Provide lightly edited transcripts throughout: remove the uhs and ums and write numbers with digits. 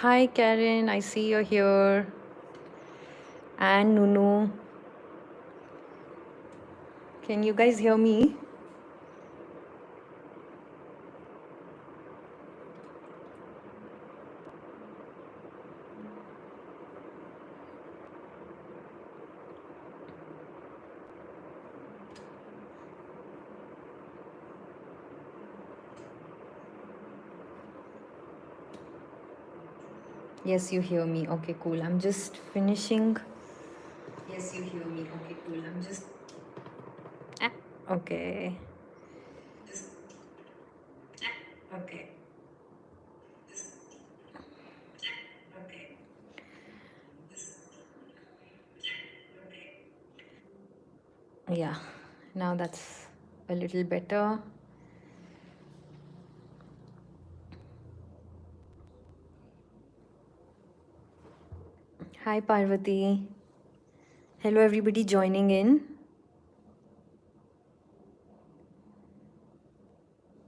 Hi Karen, I see you're here. And Nunu. Can you guys hear me? Yes, you hear me. Okay, cool. I'm just finishing. Yes, you hear me. Okay, cool. I'm just. Ah, okay. Just. Ah, okay. Just. Ah, okay. Just. Okay. Yeah, now that's a little better. Hi Parvati. Hello, everybody joining in.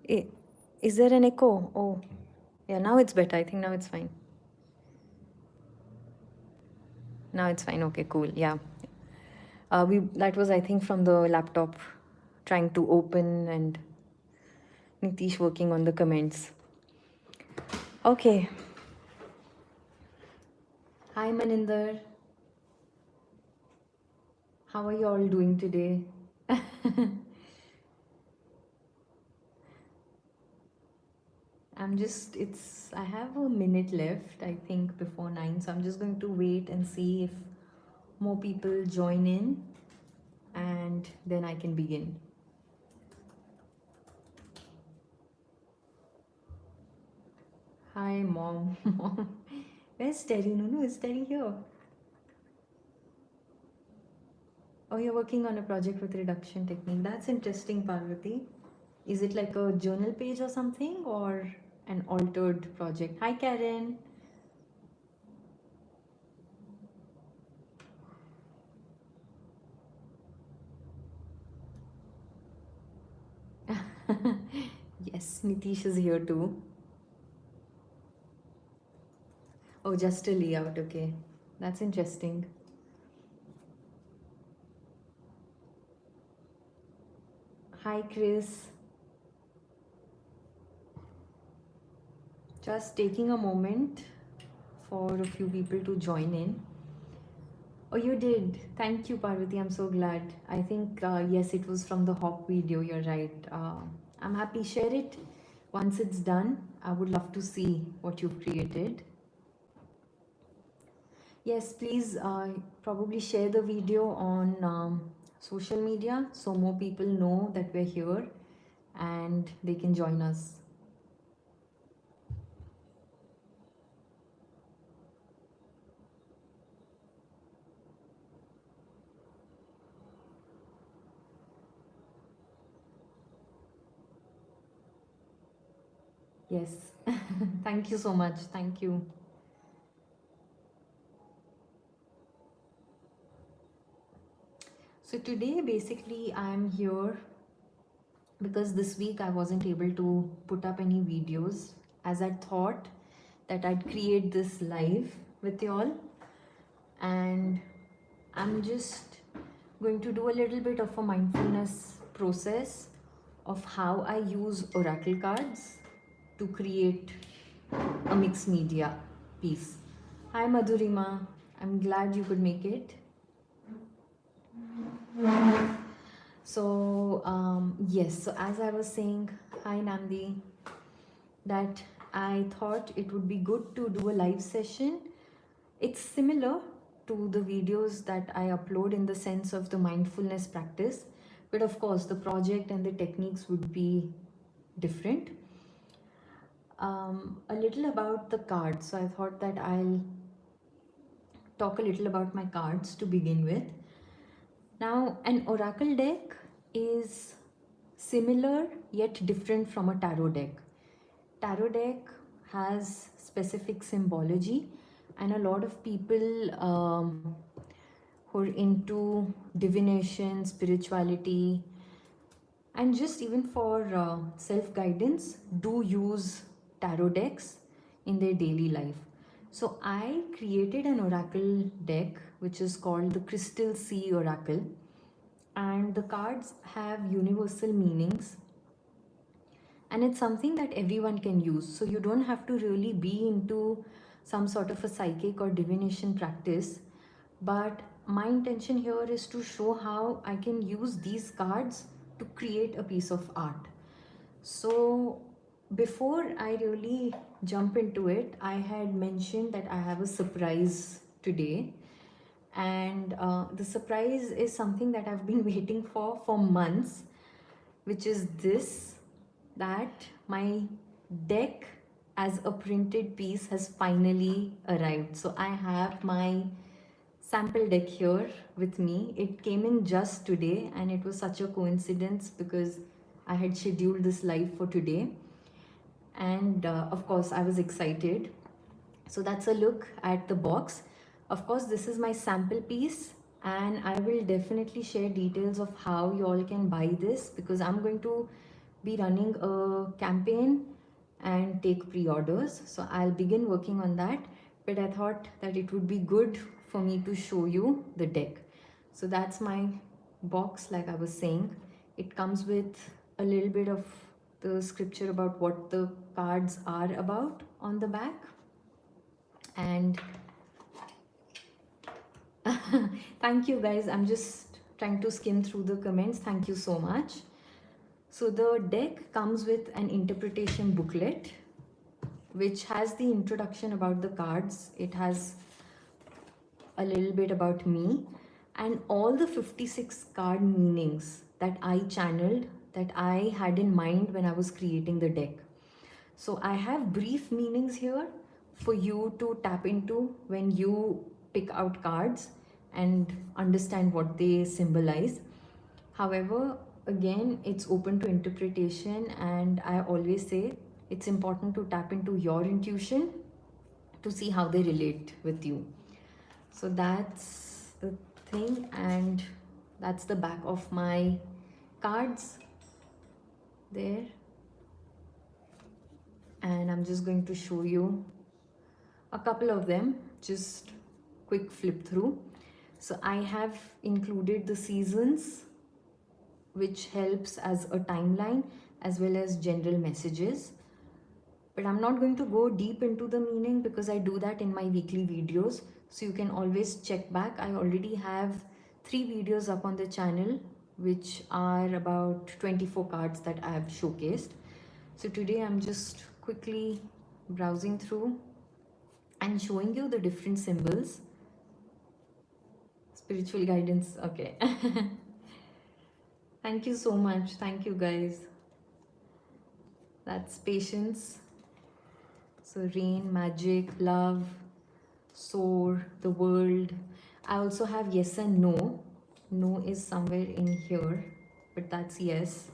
I- Is there an echo? Oh, yeah, now it's better. I think now it's fine. Now it's fine. Okay, cool. Yeah. We that was, I think, from the laptop trying to open and Nitish working on the comments. Okay. Hi Maninder. How are you all doing today? I have a minute left, I think, before 9. So I'm just going to wait and see if more people join in and then I can begin. Hi, Mom. Mom. Where's Terry? No, is Terry here? Oh, you're working on a project with reduction technique. That's interesting, Parvati. Is it like a journal page or something, or an altered project? Hi, Karen. Yes, Nitish is here too. Oh, just a layout. Okay, that's interesting. Hi, Chris. Just taking a moment for a few people to join in. Oh, you did. Thank you, Parvati. I'm so glad. I think, yes, it was from the hop video. You're right. I'm happy. Share it once it's done. I would love to see what you've created. Yes, please probably share the video on social media so more people know that we're here and they can join us. Yes. Thank you so much. Thank you. So today basically I'm here because this week I wasn't able to put up any videos as I thought that I'd create this live with y'all, and I'm just going to do a little bit of a mindfulness process of how I use oracle cards to create a mixed media piece. Hi Madhurima, I'm glad you could make it. So yes, so as I was saying, hi Nandi, that I thought it would be good to do a live session. It's similar to the videos that I upload in the sense of the mindfulness practice, but of course the project and the techniques would be different. A little about the cards. So I thought that I'll talk a little about my cards to begin with. Now, an oracle deck is similar yet different from a tarot deck. Tarot deck has specific symbology, and a lot of people who are into divination, spirituality, and just even for self guidance do use tarot decks in their daily life. So I created an oracle deck which is called the Crystal Sea Oracle, and the cards have universal meanings, and it's something that everyone can use. So you don't have to really be into some sort of a psychic or divination practice, but my intention here is to show how I can use these cards to create a piece of art. So before I really jump into it, I had mentioned that I have a surprise today, and the surprise is something that I've been waiting for months, which is this, that my deck as a printed piece has finally arrived. So I have my sample deck here with me. It came in just today, and it was such a coincidence because I had scheduled this live for today, and of course I was excited. So that's a look at the box. Of course, this is my sample piece, and I will definitely share details of how you all can buy this, because I'm going to be running a campaign and take pre-orders. So I'll begin working on that, but I thought that it would be good for me to show you the deck. So that's my box. Like I was saying, it comes with a little bit of the scripture about what the cards are about on the back. And thank you guys, I'm just trying to skim through the comments. Thank you so much. So the deck comes with an interpretation booklet which has the introduction about the cards. It has a little bit about me and all the 56 card meanings that I channeled, that I had in mind when I was creating the deck. So I have brief meanings here for you to tap into when you pick out cards and understand what they symbolize. However, again, it's open to interpretation, and I always say it's important to tap into your intuition to see how they relate with you. So that's the thing, and that's the back of my cards there. And I'm just going to show you a couple of them, just quick flip through. So I have included the seasons, which helps as a timeline as well as general messages. But I'm not going to go deep into the meaning because I do that in my weekly videos. So you can always check back. I already have 3 videos up on the channel, which are about 24 cards that I have showcased. So today I'm just quickly browsing through and showing you the different symbols. Spiritual guidance, okay. Thank you so much. Thank you guys. That's patience. So rain, magic, love, soar, the world. I also have yes and no. No is somewhere in here, but that's yes.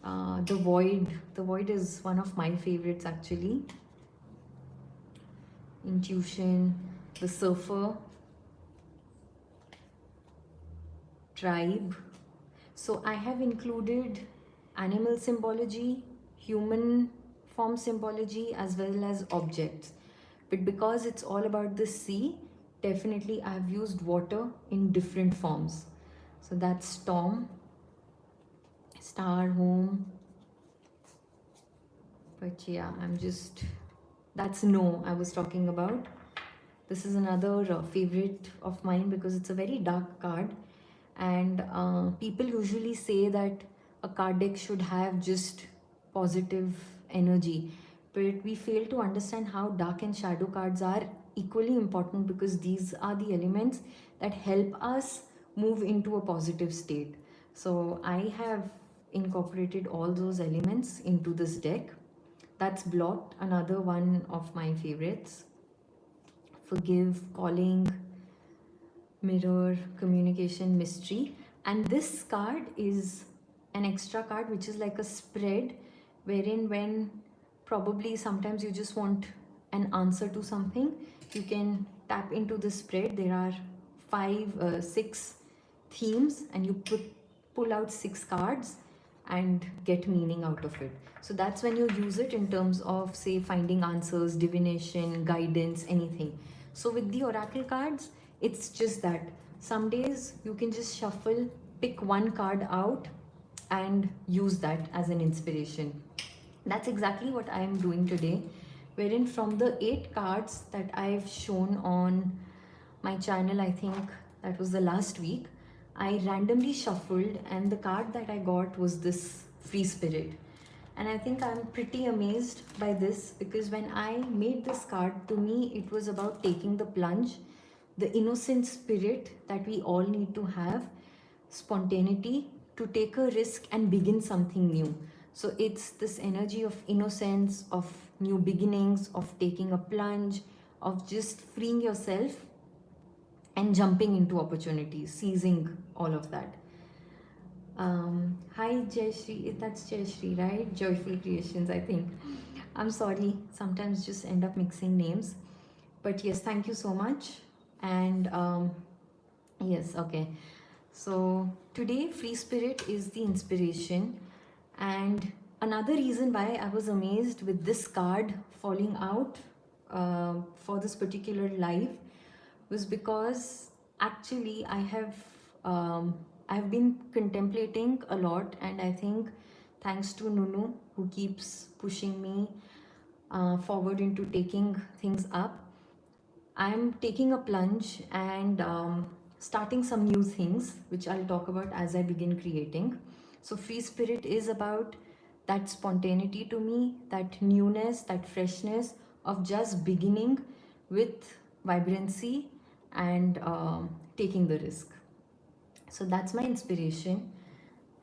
The void. The void is one of my favorites actually. Intuition, the surfer, tribe. So I have included animal symbology, human form symbology, as well as objects. But because it's all about the sea, definitely I've used water in different forms. So that's storm, star, home. But yeah, that's no I was talking about. This is another favorite of mine because it's a very dark card, and people usually say that a card deck should have just positive energy, but we fail to understand how dark and shadow cards are equally important, because these are the elements that help us move into a positive state. So I have incorporated all those elements into this deck. That's Blot, another one of my favorites. Forgive, calling, mirror, communication, mystery. And this card is an extra card which is like a spread, wherein when probably sometimes you just want an answer to something, you can tap into the spread. There are 6 themes, and you pull out 6 cards, and get meaning out of it. So that's when you use it in terms of, say, finding answers, divination, guidance, anything. So with the oracle cards, it's just that. Some days you can just shuffle, pick one card out, and use that as an inspiration. That's exactly what I am doing today, wherein from the 8 cards that I've shown on my channel, I think that was the last week, I randomly shuffled, and the card that I got was this free spirit. And I think I'm pretty amazed by this, because when I made this card, to me it was about taking the plunge, the innocent spirit that we all need to have, spontaneity, to take a risk and begin something new. So it's this energy of innocence, of new beginnings, of taking a plunge, of just freeing yourself and jumping into opportunities, seizing all of that. Hi Jayashree, that's Jayashree, right? Joyful Creations, I think. I'm sorry, sometimes just end up mixing names. But yes, thank you so much. And yes, okay. So today, free spirit is the inspiration. And another reason why I was amazed with this card falling out for this particular live was because actually I've been contemplating a lot, and I think thanks to Nunu, who keeps pushing me forward into taking things up, I'm taking a plunge and starting some new things, which I'll talk about as I begin creating. So free spirit is about that spontaneity to me, that newness, that freshness of just beginning with vibrancy and taking the risk. So that's my inspiration.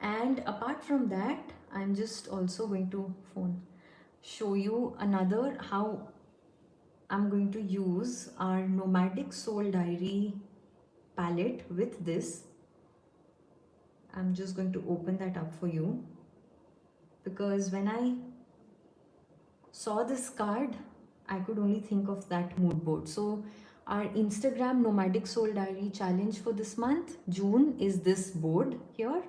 And apart from that, I'm just also going to show you another how I'm going to use our Nomadic Soul Diary palette with this. I'm just going to open that up for you, because when I saw this card, I could only think of that mood board. So our Instagram Nomadic Soul Diary challenge for this month, June, is this board here,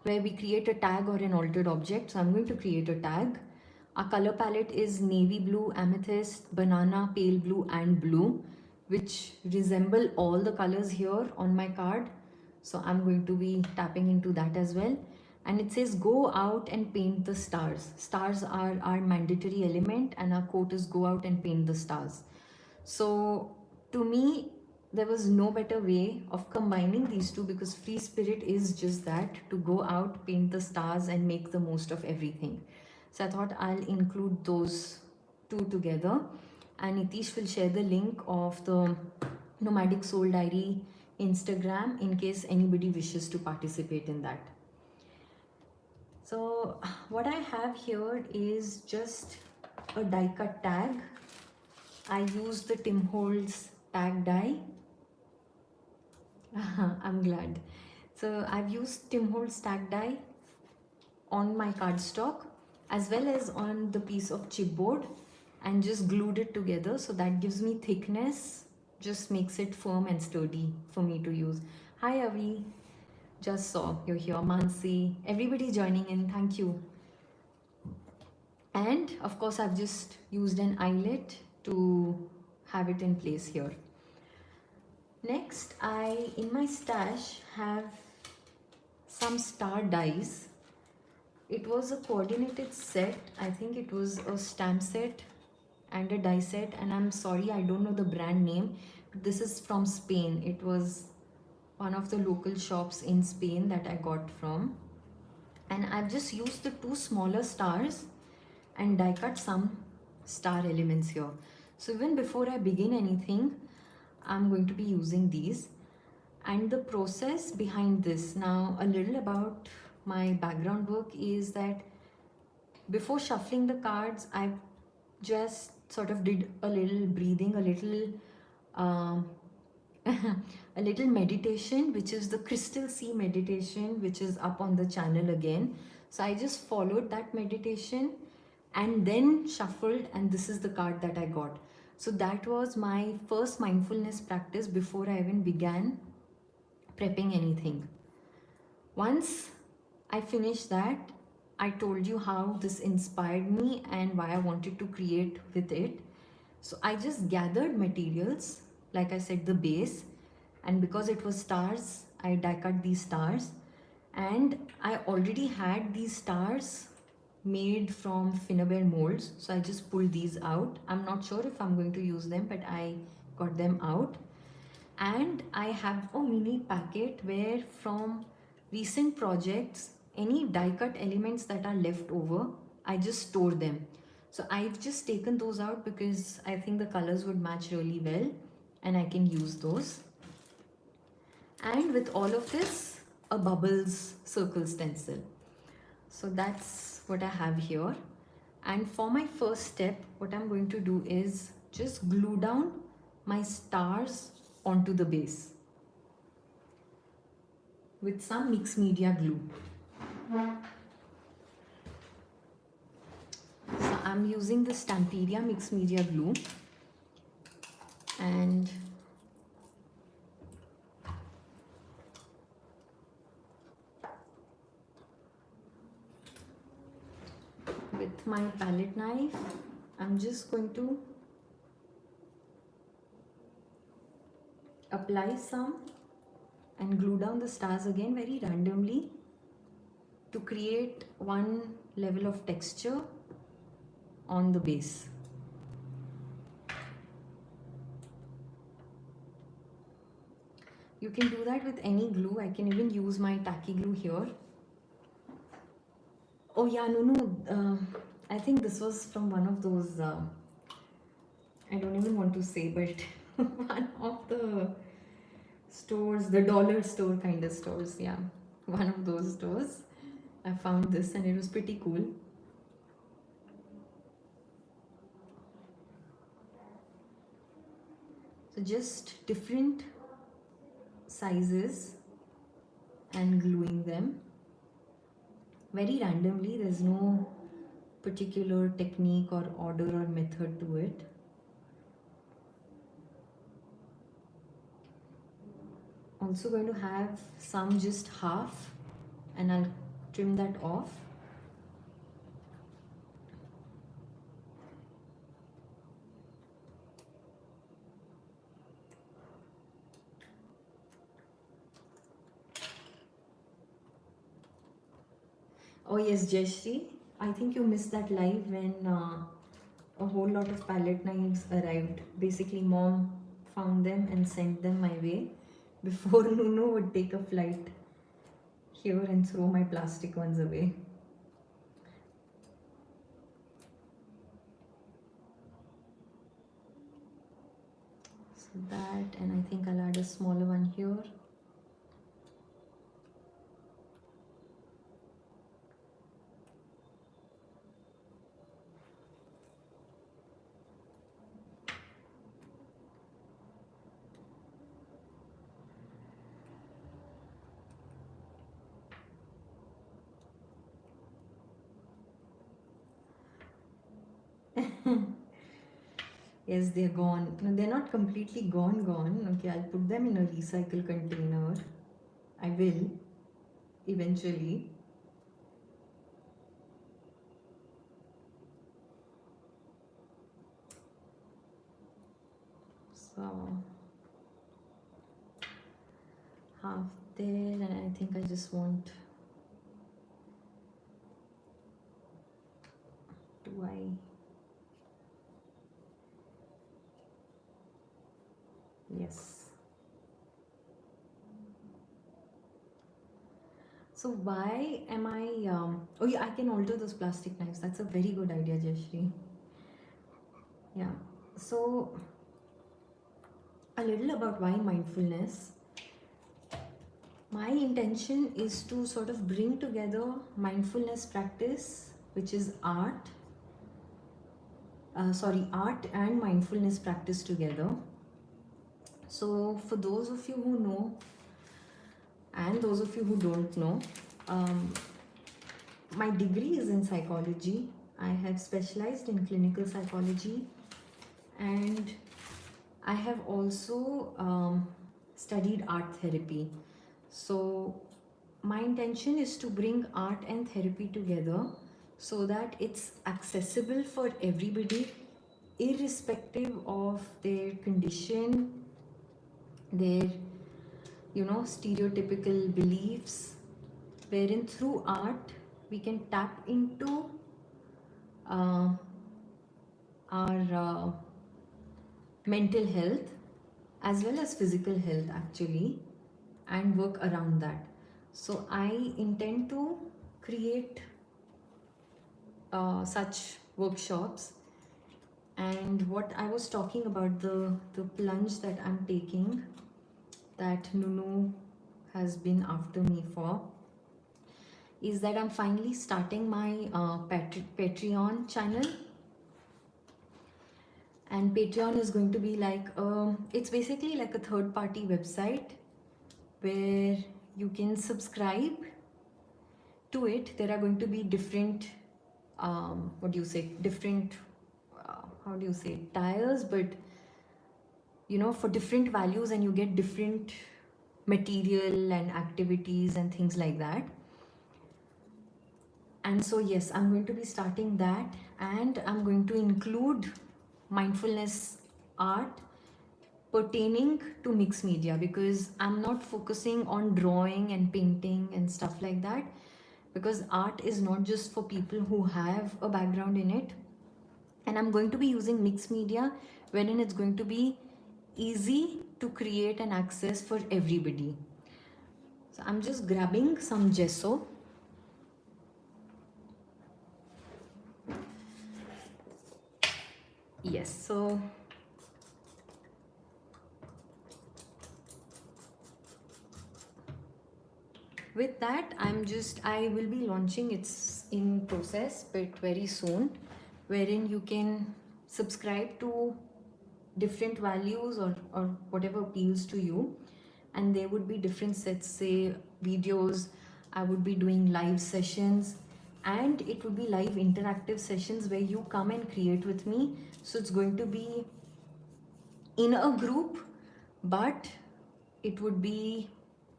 where we create a tag or an altered object. So I'm going to create a tag. Our color palette is navy blue, amethyst, banana, pale blue and blue, which resemble all the colors here on my card. So I'm going to be tapping into that as well. And it says go out and paint the stars. Stars are our mandatory element, and our quote is go out and paint the stars. So to me, there was no better way of combining these two, because free spirit is just that, to go out, paint the stars and make the most of everything. So I thought I'll include those two together, and Nitish will share the link of the Nomadic Soul Diary Instagram in case anybody wishes to participate in that. So what I have here is just a die cut tag. I use the Tim Holtz tag die. I'm glad. So I've used Tim Holtz tag die on my cardstock as well as on the piece of chipboard, and just glued it together. So that gives me thickness, just makes it firm and sturdy for me to use. Hi Avi, just saw you're here. Mansi, everybody joining in, thank you. And of course I've just used an eyelet to have it in place here. Next, in my stash have some star dies. It was a coordinated set. I think it was a stamp set and a die set, and I'm sorry, I don't know the brand name, but this is from Spain. It was one of the local shops in Spain that I got from. And I've just used the 2 smaller stars and die cut some star elements here. So even before I begin anything, I'm going to be using these. And the process behind this, now a little about my background work is that before shuffling the cards, I just sort of did a little breathing, a little a little meditation, which is the crystal sea meditation, which is up on the channel again. So I just followed that meditation and then shuffled, and this is the card that I got. So that was my first mindfulness practice before I even began prepping anything. Once I finished that. I told you how this inspired me and why I wanted to create with it. So I just gathered materials, like I said, the base, and because it was stars, I die cut these stars, and I already had these stars made from Finnabair molds, so I just pulled these out. I'm not sure if I'm going to use them, but I got them out. And I have a mini packet where from recent projects, any die cut elements that are left over, I just store them. So I've just taken those out because I think the colors would match really well and I can use those. And with all of this, a bubbles circle stencil. So that's what I have here. And for my first step, what I'm going to do is just glue down my stars onto the base with some mixed media glue. So I'm using the Stamperia mixed media glue, and with my palette knife, I'm just going to apply some and glue down the stars again very randomly to create one level of texture on the base. You can do that with any glue. I can even use my tacky glue here. Oh yeah, no, I think this was from one of those, I don't even want to say, but one of the stores, the dollar store kind of stores, yeah. One of those stores. I found this and it was pretty cool. So just different sizes and gluing them very randomly. There's no particular technique or order or method to it. Also going to have some just half and I'll trim that off. Oh yes, Jeshri, I think you missed that live when a whole lot of palette knives arrived. Basically, mom found them and sent them my way before Nuno would take a flight here and throw my plastic ones away. So that, and I think I'll add a smaller one here. Yes, they're gone. No, they're not completely gone. Okay, I'll put them in a recycle container. I will eventually. So half there, and I think I just want, do I, yes. So why am I, oh yeah, I can alter those plastic knives. That's a very good idea, Jashri. Yeah, so a little about why mindfulness. My intention is to sort of bring together mindfulness practice, which is art, art and mindfulness practice together. So for those of you who know and those of you who don't know, my degree is in psychology. I have specialized in clinical psychology, and I have also studied art therapy. So my intention is to bring art and therapy together so that it's accessible for everybody, irrespective of their condition, their, stereotypical beliefs, wherein through art we can tap into uh, our mental health as well as physical health actually, and work around that. So I intend to create such workshops. And what I was talking about, the plunge that I'm taking, that Nunu has been after me for, is that I'm finally starting my Patreon channel. And Patreon is going to be like, it's basically like a third party website where you can subscribe to it. There are going to be different, different, how do you say, tiers, but for different values, and you get different material and activities and things like that. And so yes, I'm going to be starting that, and I'm going to include mindfulness art pertaining to mixed media, because I'm not focusing on drawing and painting and stuff like that, because art is not just for people who have a background in it. And I'm going to be using mixed media wherein it's going to be easy to create and access for everybody. So I'm just grabbing some gesso. Yes, so with that, I will be launching, it's in process, but very soon, wherein you can subscribe to different values or whatever appeals to you. And there would be different sets, say videos, I would be doing live sessions, and it would be live interactive sessions where you come and create with me. So it's going to be in a group, but it would be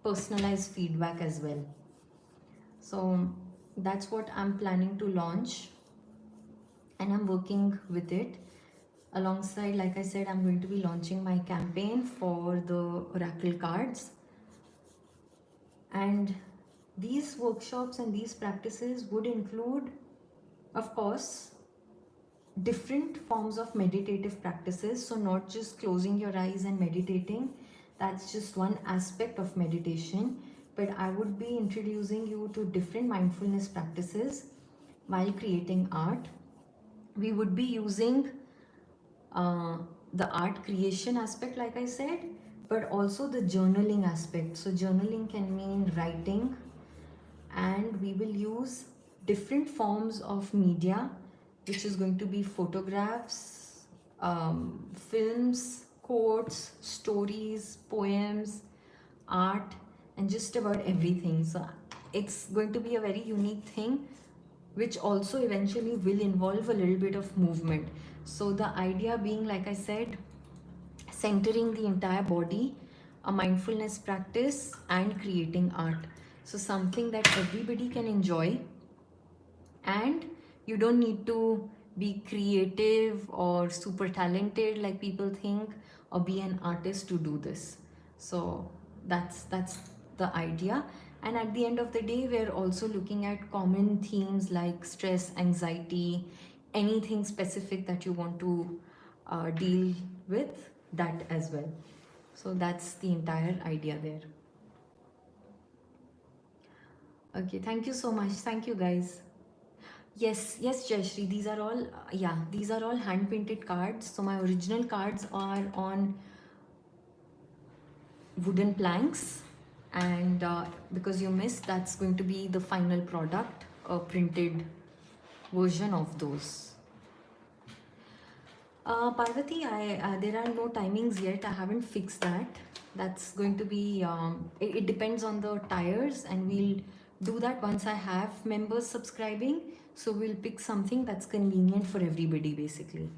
personalized feedback as well. So that's what I'm planning to launch, and I'm working with it. Alongside, like I said, I'm going to be launching my campaign for the oracle cards. And these workshops and these practices would include, of course, different forms of meditative practices. So not just closing your eyes and meditating, that's just one aspect of meditation, but I would be introducing you to different mindfulness practices while creating art. We would be using the art creation aspect, like I said, but also the journaling aspect. So journaling can mean writing, and we will use different forms of media, which is going to be photographs, films, quotes, stories, poems, art, and just about everything. So it's going to be a very unique thing, which also eventually will involve a little bit of movement. So the idea being, like I said, centering the entire body, a mindfulness practice, and creating art. So something that everybody can enjoy, and you don't need to be creative or super talented like people think, or be an artist to do this. So that's the idea. And at the end of the day, we're also looking at common themes like stress, anxiety, anything specific that you want to deal with, that as well. So that's the entire idea there. Okay, thank you so much. Thank you, guys. Yes, yes, Jayashri. These are all, these are all hand painted cards. So my original cards are on wooden planks, and because you missed, that's going to be the final product, a printed version of those. Parvati, there are no timings yet. I haven't fixed that. That's going to be, it depends on the tires, and we'll do that once I have members subscribing. So we'll pick something that's convenient for everybody, basically.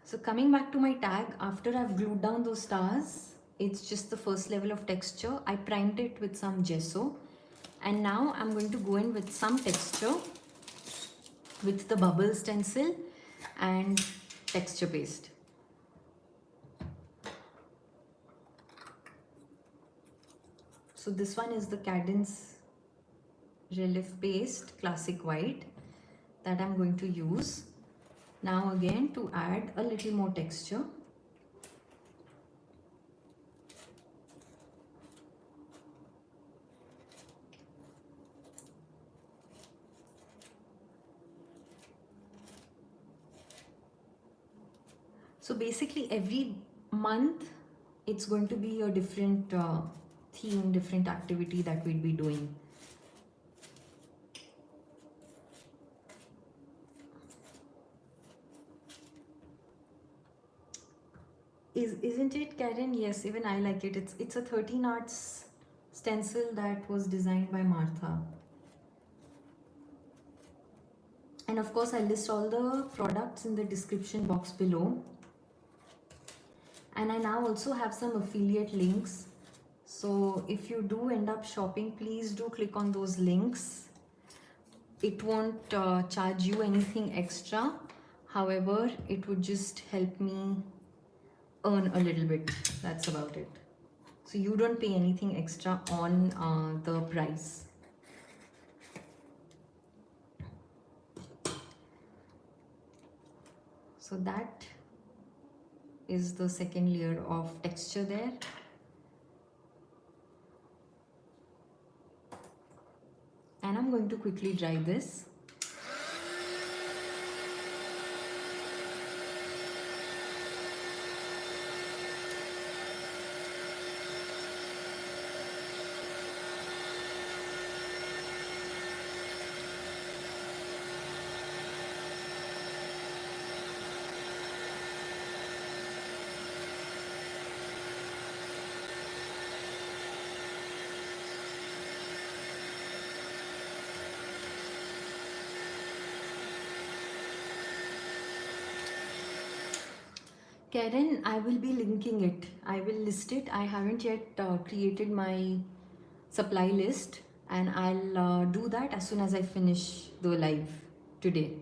So coming back to my tag, after I've glued down those stars, it's just the first level of texture. I primed it with some gesso, and now I'm going to go in with some texture with the bubble stencil and texture paste. So this one is the Cadence relief paste, classic white, that I'm going to use now again to add a little more texture. So basically every month it's going to be a different theme, different activity that we'll be doing. Isn't it, Karen? Yes, even I like it. It's a 13 arts stencil that was designed by Martha. And of course, I list all the products in the description box below. And I now also have some affiliate links. So if you do end up shopping, please do click on those links. It won't charge you anything extra. However, it would just help me earn a little bit. That's about it. So you don't pay anything extra on the price. So that is the second layer of texture there. And I'm going to quickly dry this. Karen, I will be linking it. I will list it. I haven't yet created my supply list, and I'll do that as soon as I finish the live today.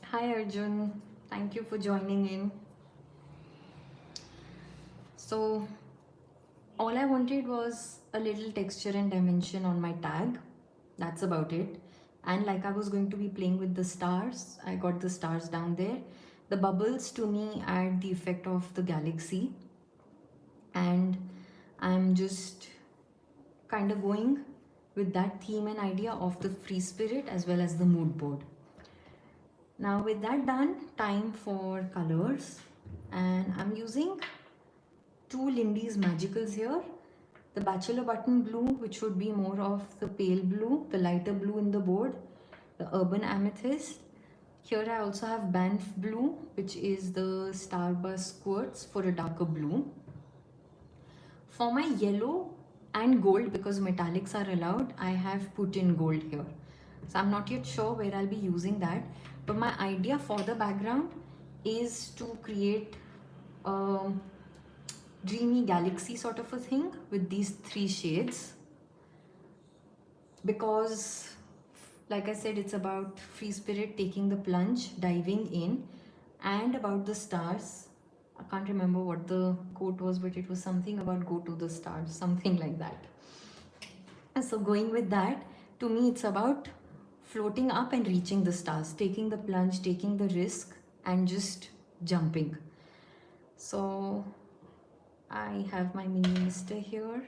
Hi Arjun, thank you for joining in. So all I wanted was a little texture and dimension on my tag. That's about it. And like I was going to be playing with the stars, I got the stars down there. The bubbles to me add the effect of the galaxy, and I'm just kind of going with that theme and idea of the free spirit as well as the mood board. Now with that done, time for colors, and I'm using two Lindy's Magicals here. The Bachelor Button Blue, which would be more of the pale blue, the lighter blue in the board, the Urban Amethyst. Here I also have Banff Blue, which is the Starburst Quartz for a darker blue. For my yellow and gold, because metallics are allowed, I have put in gold here. So I'm not yet sure where I'll be using that. But my idea for the background is to create a dreamy galaxy sort of a thing with these three shades. Because, like I said, it's about free spirit taking the plunge, diving in, and about the stars. I can't remember what the quote was, but it was something about go to the stars, something like that. And so going with that, to me, it's about floating up and reaching the stars, taking the plunge, taking the risk, and just jumping. So I have my mini mister here.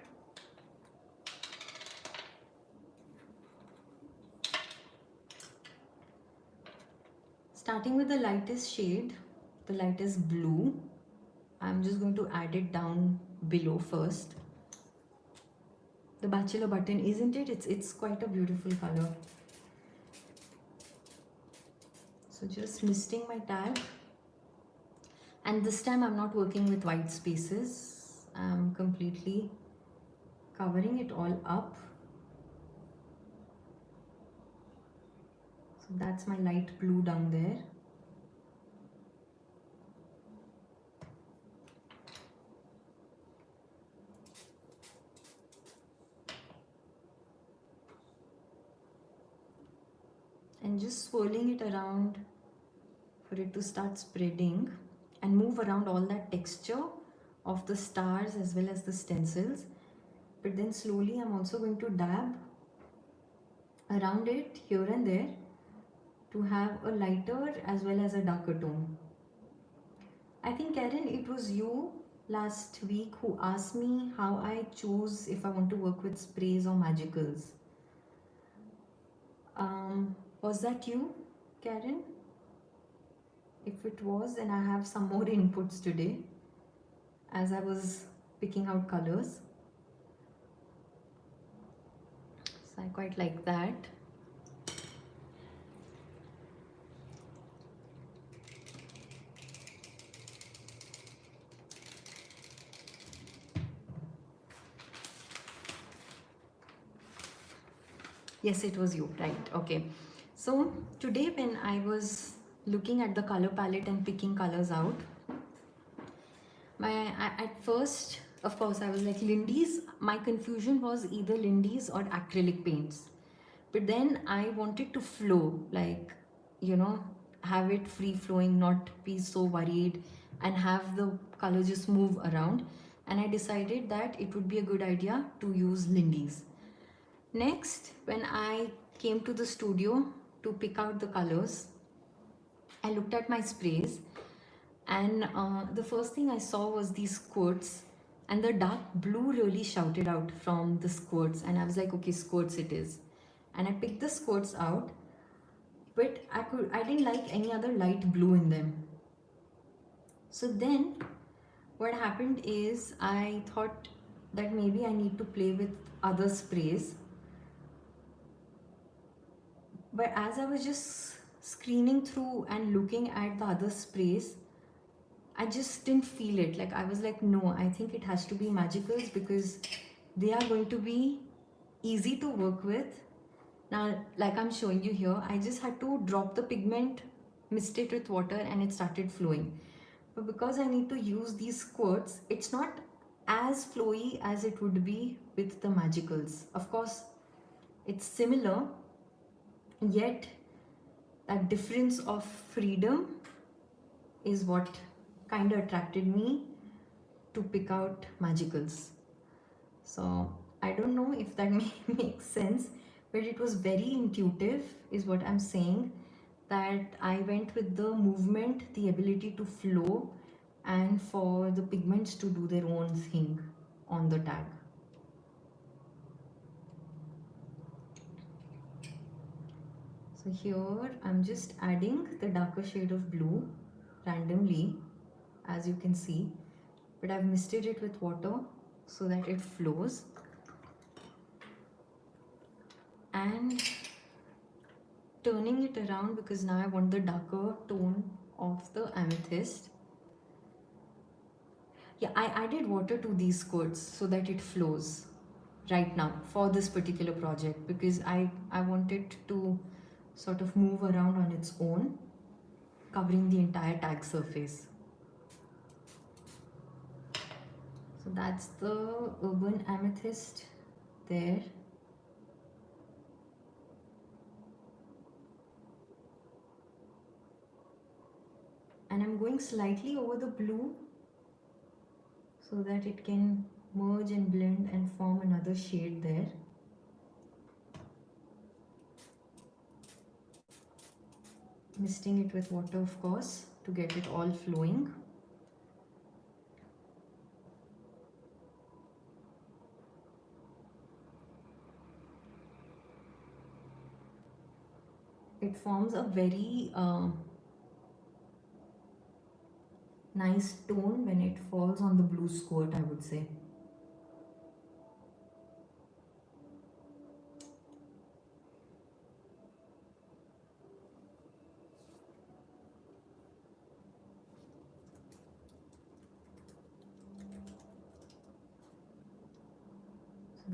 Starting with the lightest shade, the lightest blue, I'm just going to add it down below first. The bachelor button, isn't it? It's quite a beautiful color. So just misting my tag. And this time I'm not working with white spaces. I'm completely covering it all up. So that's my light blue down there. And just swirling it around for it to start spreading and move around all that texture of the stars as well as the stencils. But then slowly I'm also going to dab around it here and there to have a lighter as well as a darker tone. I think, Karen, it was you last week who asked me how I choose if I want to work with sprays or magicals. Was that you, Karen? If it was, then I have some more inputs today as I was picking out colors. So I quite like that. Yes, it was you, right? Okay. So today when I was looking at the color palette and picking colors out, at first, of course, I was like Lindy's. My confusion was either Lindy's or acrylic paints. But then I wanted to flow, like, you know, have it free flowing, not be so worried, and have the color just move around. And I decided that it would be a good idea to use Lindy's. Next, when I came to the studio to pick out the colors, I looked at my sprays, and the first thing I saw was these squirts, and the dark blue really shouted out from the squirts, and I was like, okay, squirts it is. And I picked the squirts out, but I didn't like any other light blue in them. So then what happened is I thought that maybe I need to play with other sprays. But as I was just screening through and looking at the other sprays, I just didn't feel it. Like I was like, no, I think it has to be magicals because they are going to be easy to work with. Now, like I'm showing you here, I just had to drop the pigment, mist it with water, and it started flowing. But because I need to use these squirts, it's not as flowy as it would be with the magicals. Of course, it's similar, yet that difference of freedom is what kind of attracted me to pick out magicals. So I don't know if that makes sense, but it was very intuitive is what I'm saying, that I went with the movement, the ability to flow, and for the pigments to do their own thing on the tag. So here I'm just adding the darker shade of blue randomly, as you can see, but I've misted it with water so that it flows. And turning it around because now I want the darker tone of the amethyst. Yeah, I added water to these squirts so that it flows right now for this particular project because I want it to sort of move around on its own, covering the entire tag surface. So that's the urban amethyst there. And I'm going slightly over the blue so that it can merge and blend and form another shade there. Misting it with water, of course, to get it all flowing. It forms a very nice tone when it falls on the blue squirt, I would say.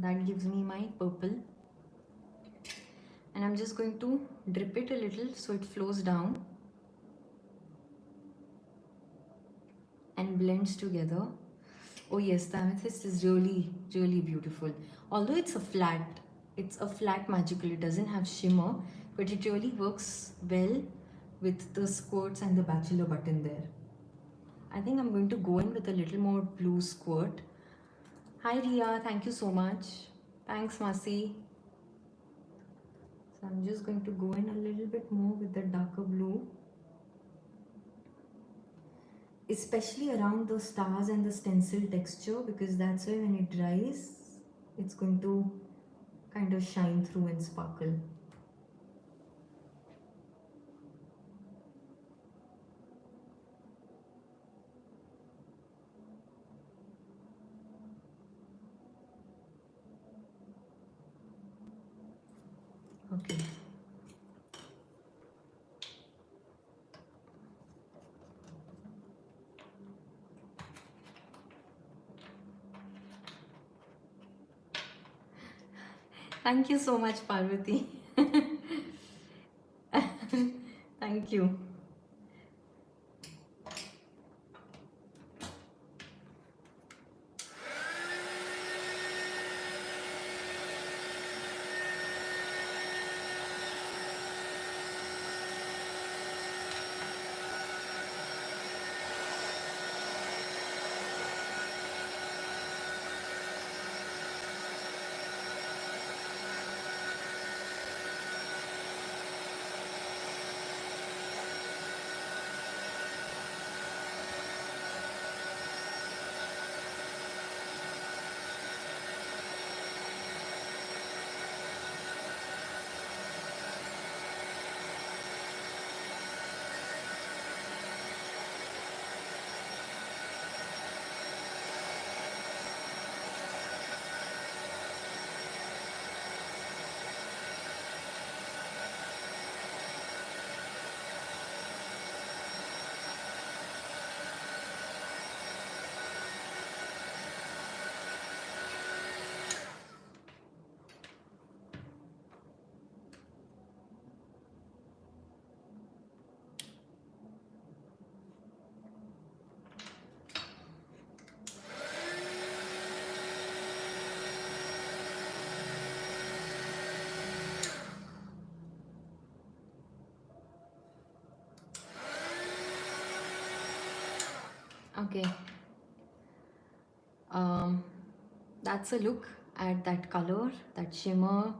That gives me my purple. And I'm just going to drip it a little so it flows down and blends together. Oh yes, the amethyst is really, really beautiful. Although it's a flat magical, it doesn't have shimmer, but it really works well with the squirts and the bachelor button there. I think I'm going to go in with a little more blue squirt. Hi Ria, thank you so much. Thanks Masi. So I'm just going to go in a little bit more with the darker blue, especially around the stars and the stencil texture, because that's why when it dries, it's going to kind of shine through and sparkle. Okay. Thank you so much, Parvati. Thank you. Okay. Um, that's a look at that color, that shimmer,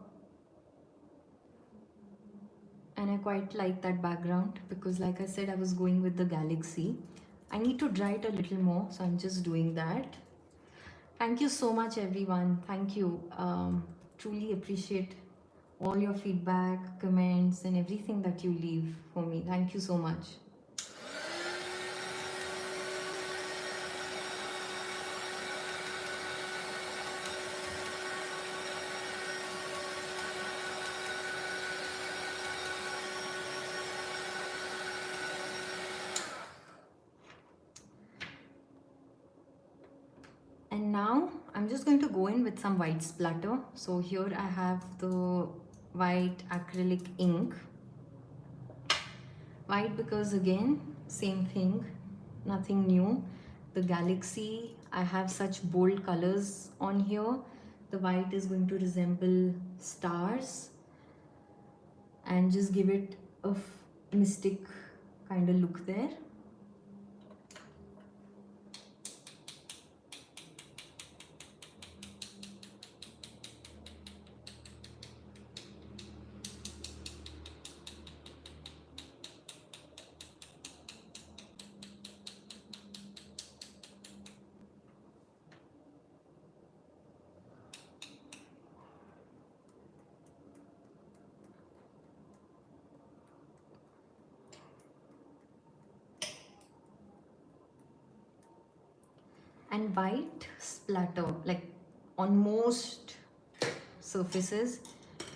and I quite like that background because, like I said, I was going with the galaxy. I need to dry it a little more, so I'm just doing that. Thank you so much, everyone. Thank you. Truly appreciate all your feedback, comments, and everything that you leave for me. Thank you so much. And now I'm just going to go in with some white splatter. So here I have the white acrylic ink. White because again, same thing, nothing new. The galaxy, I have such bold colors on here. The white is going to resemble stars and just give it a mystic kind of look there. And white splatter, like on most surfaces,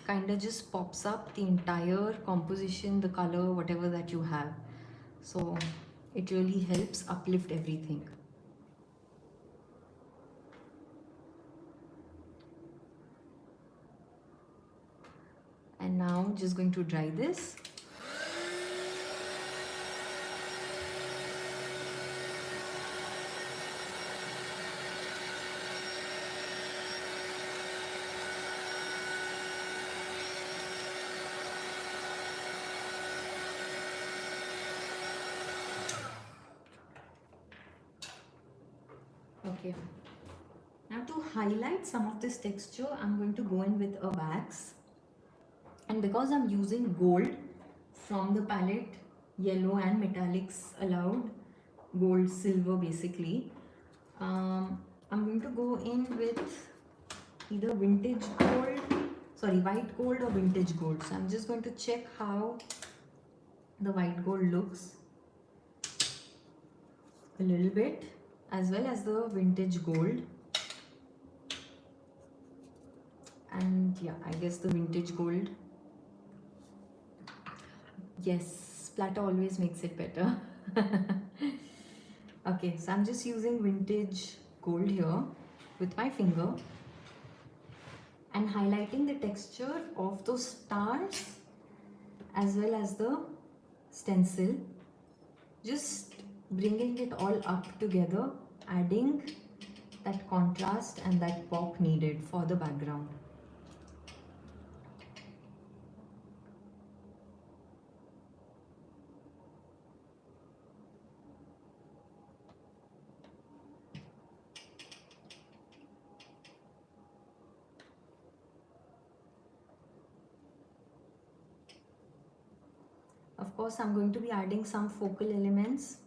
kind of just pops up the entire composition, the color, whatever that you have. So it really helps uplift everything. now just going to dry this. Okay. Now to highlight some of this texture, I'm going to go in with a wax. And because I'm using gold from the palette, yellow and metallics allowed, gold, silver basically, I'm going to go in with either vintage gold, sorry, white gold or vintage gold. So I'm just going to check how the white gold looks a little bit, as well as the vintage gold. And yeah, I guess the vintage gold. Yes, splatter always makes it better. Okay, so I'm just using vintage gold here with my finger and highlighting the texture of those stars as well as the stencil, just bringing it all up together, adding that contrast and that pop needed for the background. Of course, I'm going to be adding some focal elements.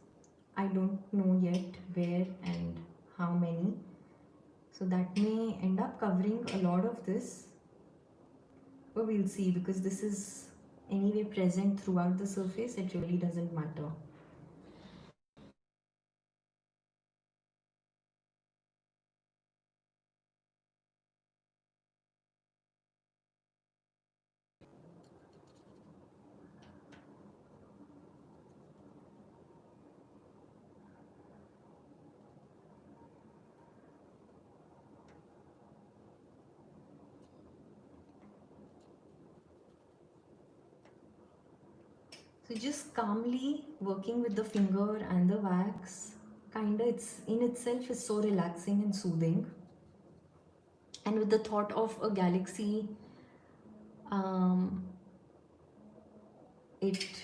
I don't know yet where and how many. So that may end up covering a lot of this. But we'll see, because this is anyway present throughout the surface. It really doesn't matter. So just calmly working with the finger and the wax, kinda, it's in itself is so relaxing and soothing. And with the thought of a galaxy, it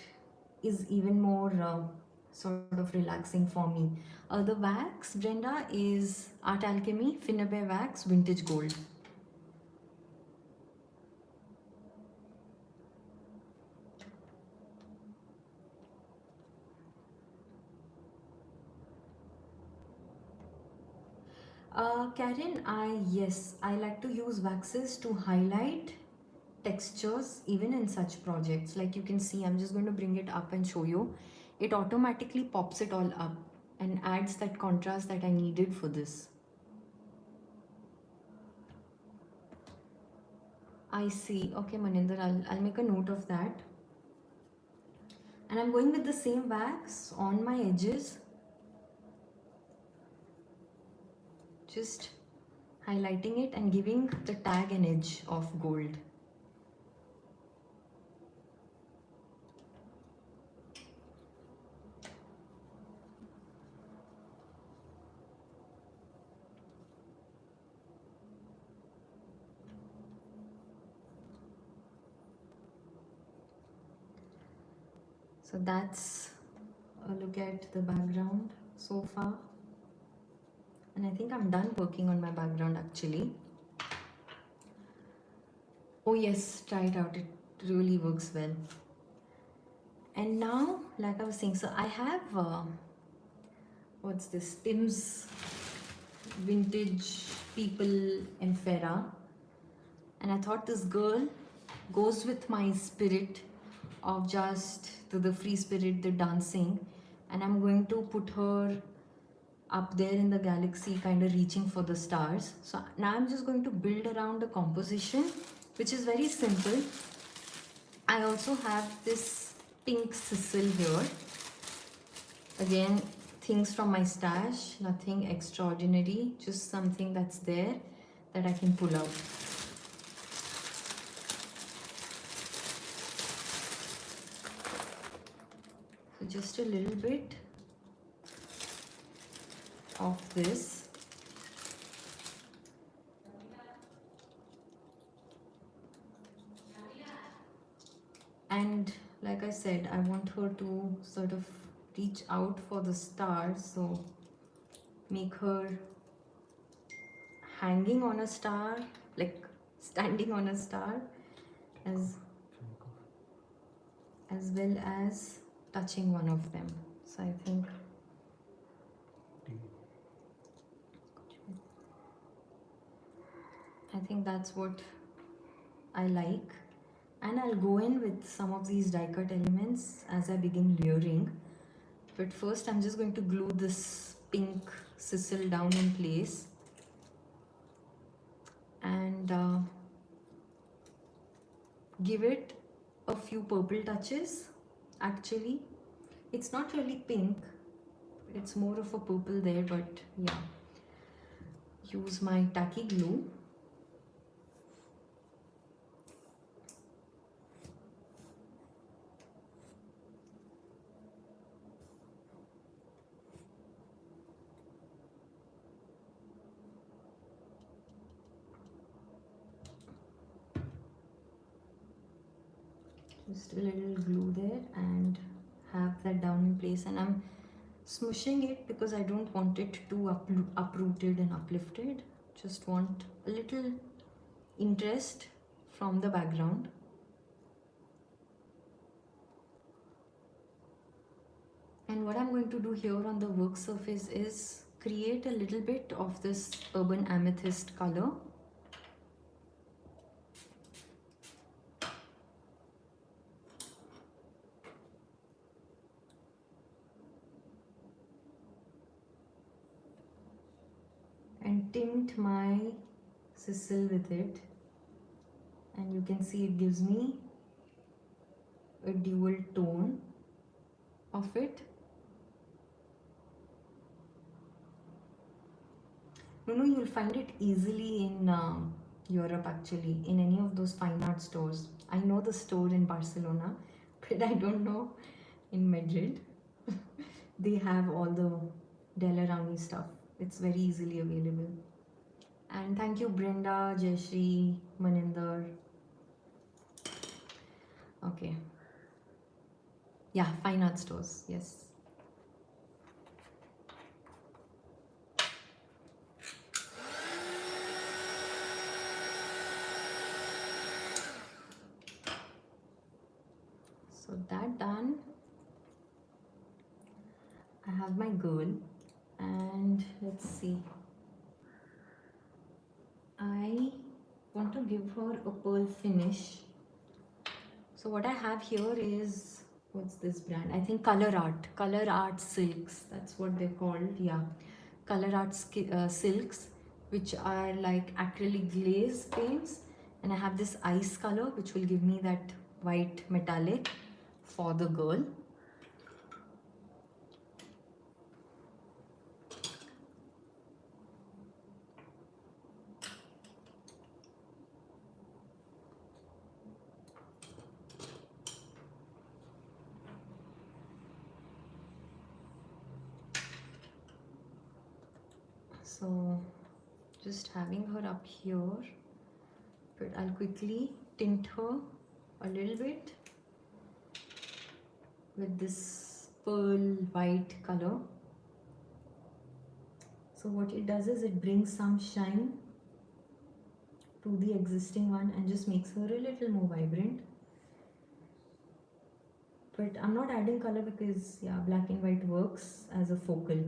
is even more sort of relaxing for me. The wax, Brenda, is Art Alchemy Finnabair wax vintage gold. Karen, yes, I like to use waxes to highlight textures even in such projects. Like you can see, I'm just going to bring it up and show you. It automatically pops it all up and adds that contrast that I needed for this. I see. Okay, Maninder, I'll make a note of that. And I'm going with the same wax on my edges. Just highlighting it and giving the tag an edge of gold. So that's a look at the background so far. And I think I'm done working on my background actually. Oh yes, try it out. It really works well. And now, like I was saying, so I have, what's this? Tim's Vintage People Emphera. And I thought this girl goes with my spirit of just the free spirit, the dancing. And I'm going to put her up there in the galaxy, kind of reaching for the stars. So now I'm just going to build around the composition, which is very simple. I also have this pink sisal here. Again, things from my stash, nothing extraordinary, just something that's there that I can pull out. just a little bit of this. And like I said, I want her to sort of reach out for the star, so make her hanging on a star, like standing on a star, as well as touching one of them. So I think that's what I like. And I'll go in with some of these die cut elements as I begin layering. But first I'm just going to glue this pink sisal down in place, and give it a few purple touches. Actually, it's not really pink, it's more of a purple there, but yeah. Use my tacky glue. Just a little glue there and have that down in place, and I'm smooshing it because I don't want it too uprooted and uplifted. Just want a little interest from the background. And what I'm going to do here on the work surface is create a little bit of this urban amethyst color. And tint my sisal with it, and you can see it gives me a dual tone of it. No, you'll find it easily in Europe, actually, in any of those fine art stores. I know the store in Barcelona, but I don't know in Madrid. They have all the Dadarkar stuff. It's very easily available. And thank you, Brenda, Jayashree, Maninder. Okay. Yeah, fine art stores, yes. So that done, I have my girl, and let's see. I want to give her a pearl finish. So what I have here is, what's this brand? I think Color Art Silks. That's what they're called. Yeah, Color Art Silks, which are like acrylic glaze paints. And I have this ice color, which will give me that white metallic for the girl. So just having her up here, but I'll quickly tint her a little bit with this pearl white color. So what it does is it brings some shine to the existing one and just makes her a little more vibrant. But I'm not adding color because yeah, black and white works as a focal.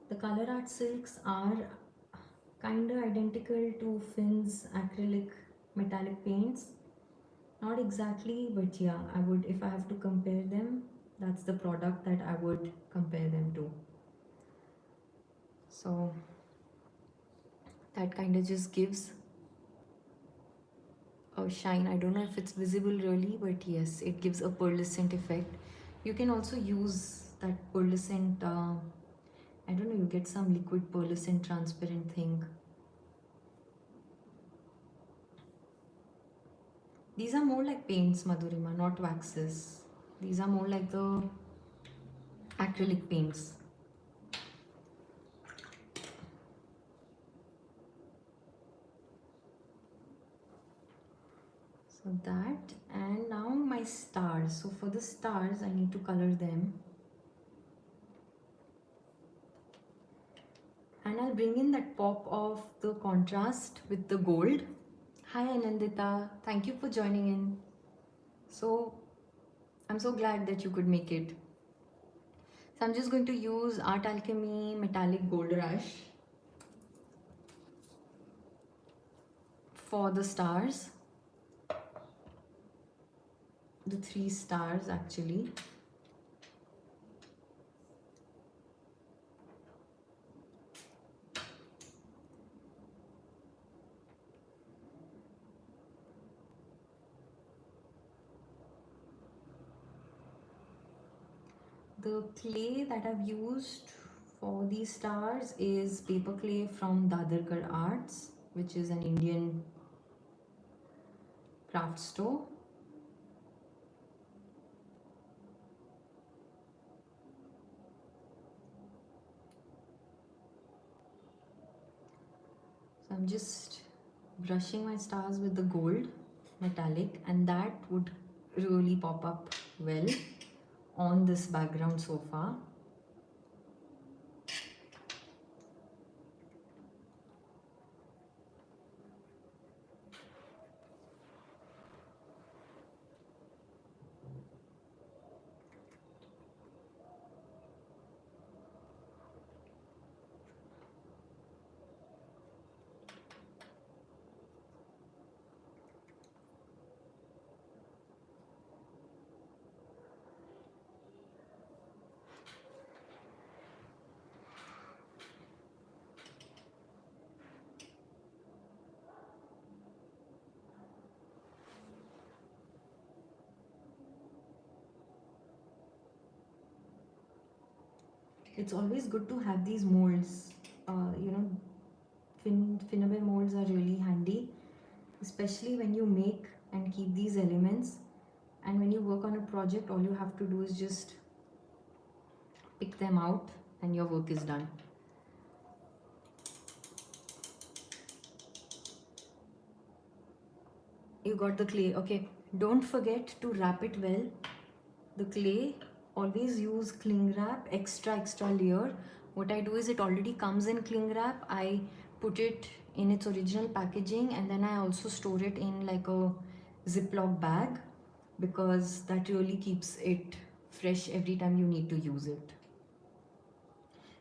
The Color Art Silks are kinda identical to Finn's acrylic metallic paints. Not exactly, but yeah, I would, if I have to compare them, that's the product that I would compare them to. So that kind of just gives a shine. I don't know if it's visible really, but yes, it gives a pearlescent effect. You can also use that pearlescent, I don't know, you get some liquid pearlescent transparent thing. These are more like paints, Madhurima, not waxes. These are more like the acrylic paints. So that, and now my stars. So for the stars, I need to color them. And I'll bring in that pop of the contrast with the gold. Hi Anandita, thank you for joining in. So I'm so glad that you could make it. So I'm just going to use Art Alchemy Metallic Gold Rush for the stars. The 3 stars actually. The clay that I've used for these stars is paper clay from Dadarkar Arts, which is an Indian craft store. So I'm just brushing my stars with the gold metallic, and that would really pop up well on this background so far. It's always good to have these molds. You know, Finnabair molds are really handy, especially when you make and keep these elements. And when you work on a project, all you have to do is just pick them out and your work is done. You got the clay. Okay, don't forget to wrap it well. The clay, always use cling wrap, extra layer. What I do is, it already comes in cling wrap. I put it in its original packaging, and then I also store it in like a Ziploc bag, because that really keeps it fresh every time you need to use it.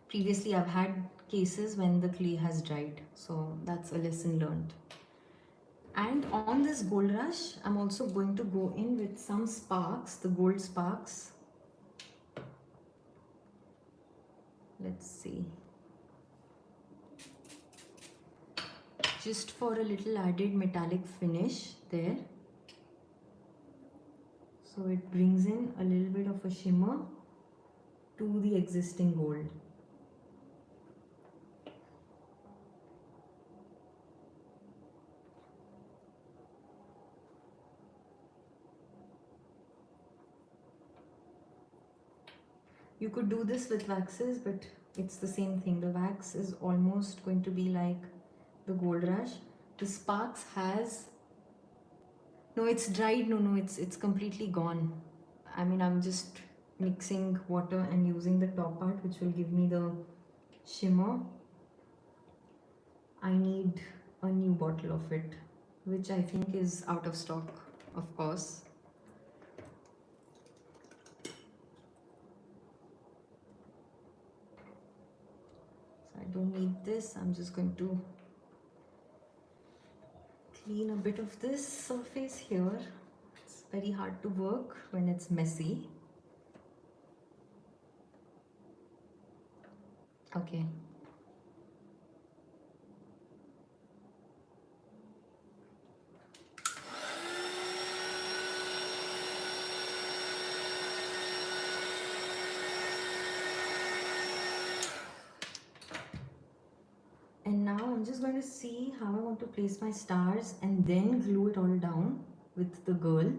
Previously I've had cases when the clay has dried, so that's a lesson learned. And on this gold rush, I'm also going to go in with some sparks, the gold sparks. Let's see. Just for a little added metallic finish there. So it brings in a little bit of a shimmer to the existing gold. You could do this with waxes, but it's the same thing. The wax is almost going to be like the gold rush. The sparks has, no, it's dried. No, it's completely gone. I mean, I'm just mixing water and using the top part, which will give me the shimmer. I need a new bottle of it, which I think is out of stock, of course. I don't need this. I'm just going to clean a bit of this surface here. It's very hard to work when it's messy. Okay. And now I'm just going to see how I want to place my stars and then glue it all down with with the girl.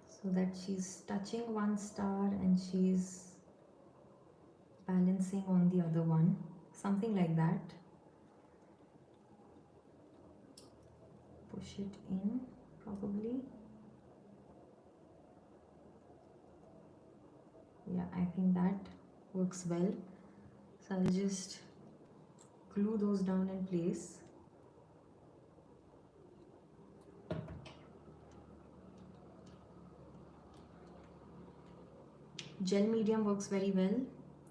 So that she's touching one star and she's balancing on the other one. Something like that. Push it in, probably. Yeah, I think that works well. So I'll just glue those down in place. Gel medium works very well.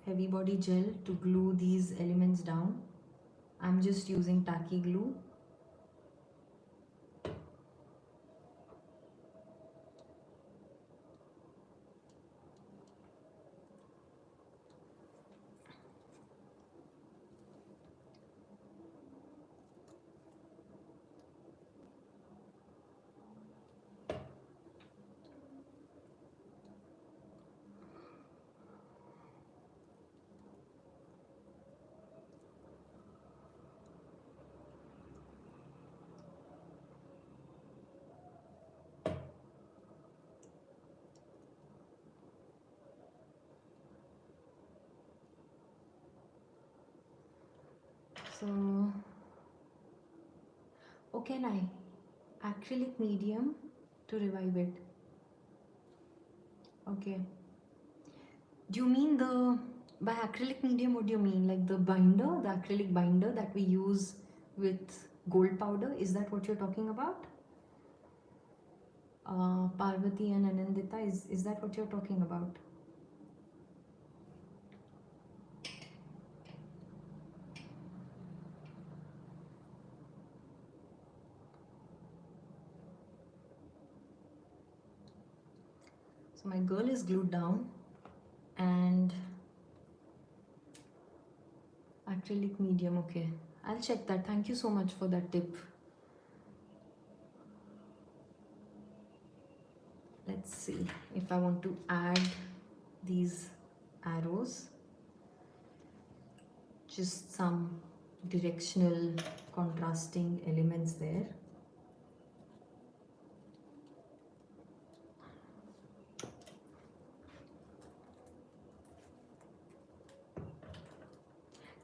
Heavy body gel to glue these elements down. I'm just using tacky glue. So, okay, now acrylic medium to revive it. Okay. Do you mean by acrylic medium, what do you mean? Like the binder, the acrylic binder that we use with gold powder? Is that what you're talking about? Parvati and Anandita, is that what you're talking about? So my girl is glued down and acrylic medium, okay. I'll check that. Thank you so much for that tip. Let's see if I want to add these arrows. Just some directional contrasting elements there.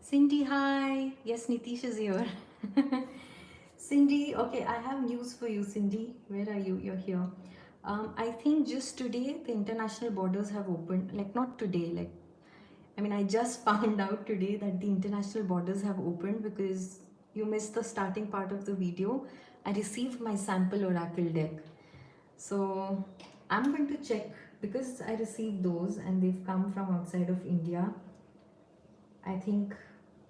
Cindy, hi. Yes, Nitish is here. Cindy, okay, I have news for you, Cindy. Where are you? You're here. I think just today the international borders have opened. Like, not today, I just found out today that the international borders have opened because you missed the starting part of the video. I received my sample oracle deck. So I'm going to check because I received those and they've come from outside of India. I think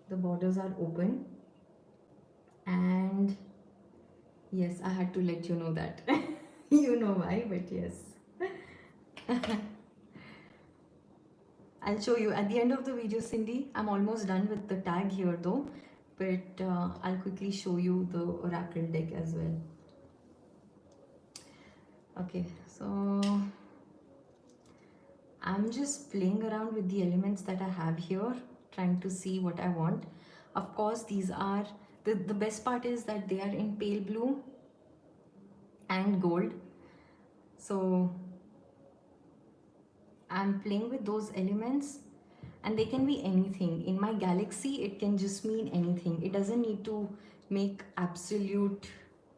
the borders are open, and yes, I had to let you know that. You know why, but yes. I'll show you at the end of the video, Cindy. I'm almost done with the tag here though, but I'll quickly show you the oracle deck as well. Okay, so I'm just playing around with the elements that I have here, trying to see what I want. Of course, these are, the best part is that they are in pale blue and gold. So I'm playing with those elements and they can be anything. In my galaxy, it can just mean anything. It doesn't need to make absolute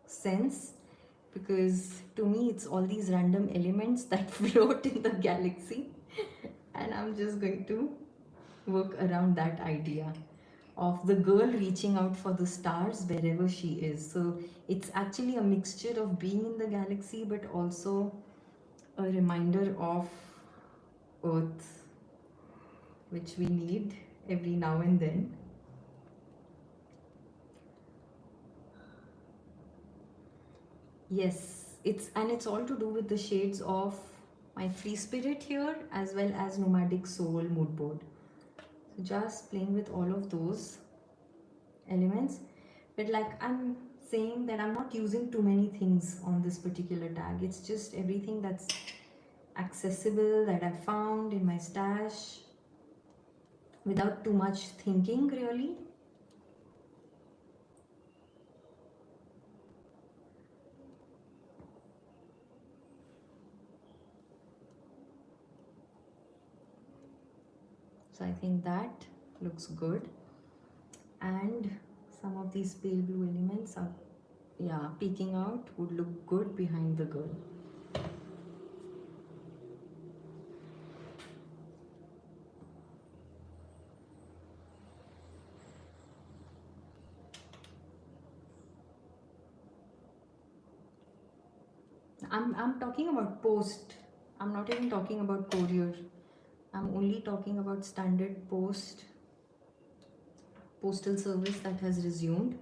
sense because to me, it's all these random elements that float in the galaxy. And I'm just going to work around that idea of the girl reaching out for the stars wherever she is. So it's actually a mixture of being in the galaxy but also a reminder of Earth, which we need every now and then. Yes, it's all to do with the shades of my free spirit here as well as nomadic soul mood board. So just playing with all of those elements, but like I'm saying that I'm not using too many things on this particular tag. It's just everything that's accessible that I found in my stash without too much thinking really. So I think that looks good. And some of these pale blue elements are, yeah, peeking out, would look good behind the girl. I'm talking about post. I'm not even talking about courier. I'm only talking about standard postal service that has resumed,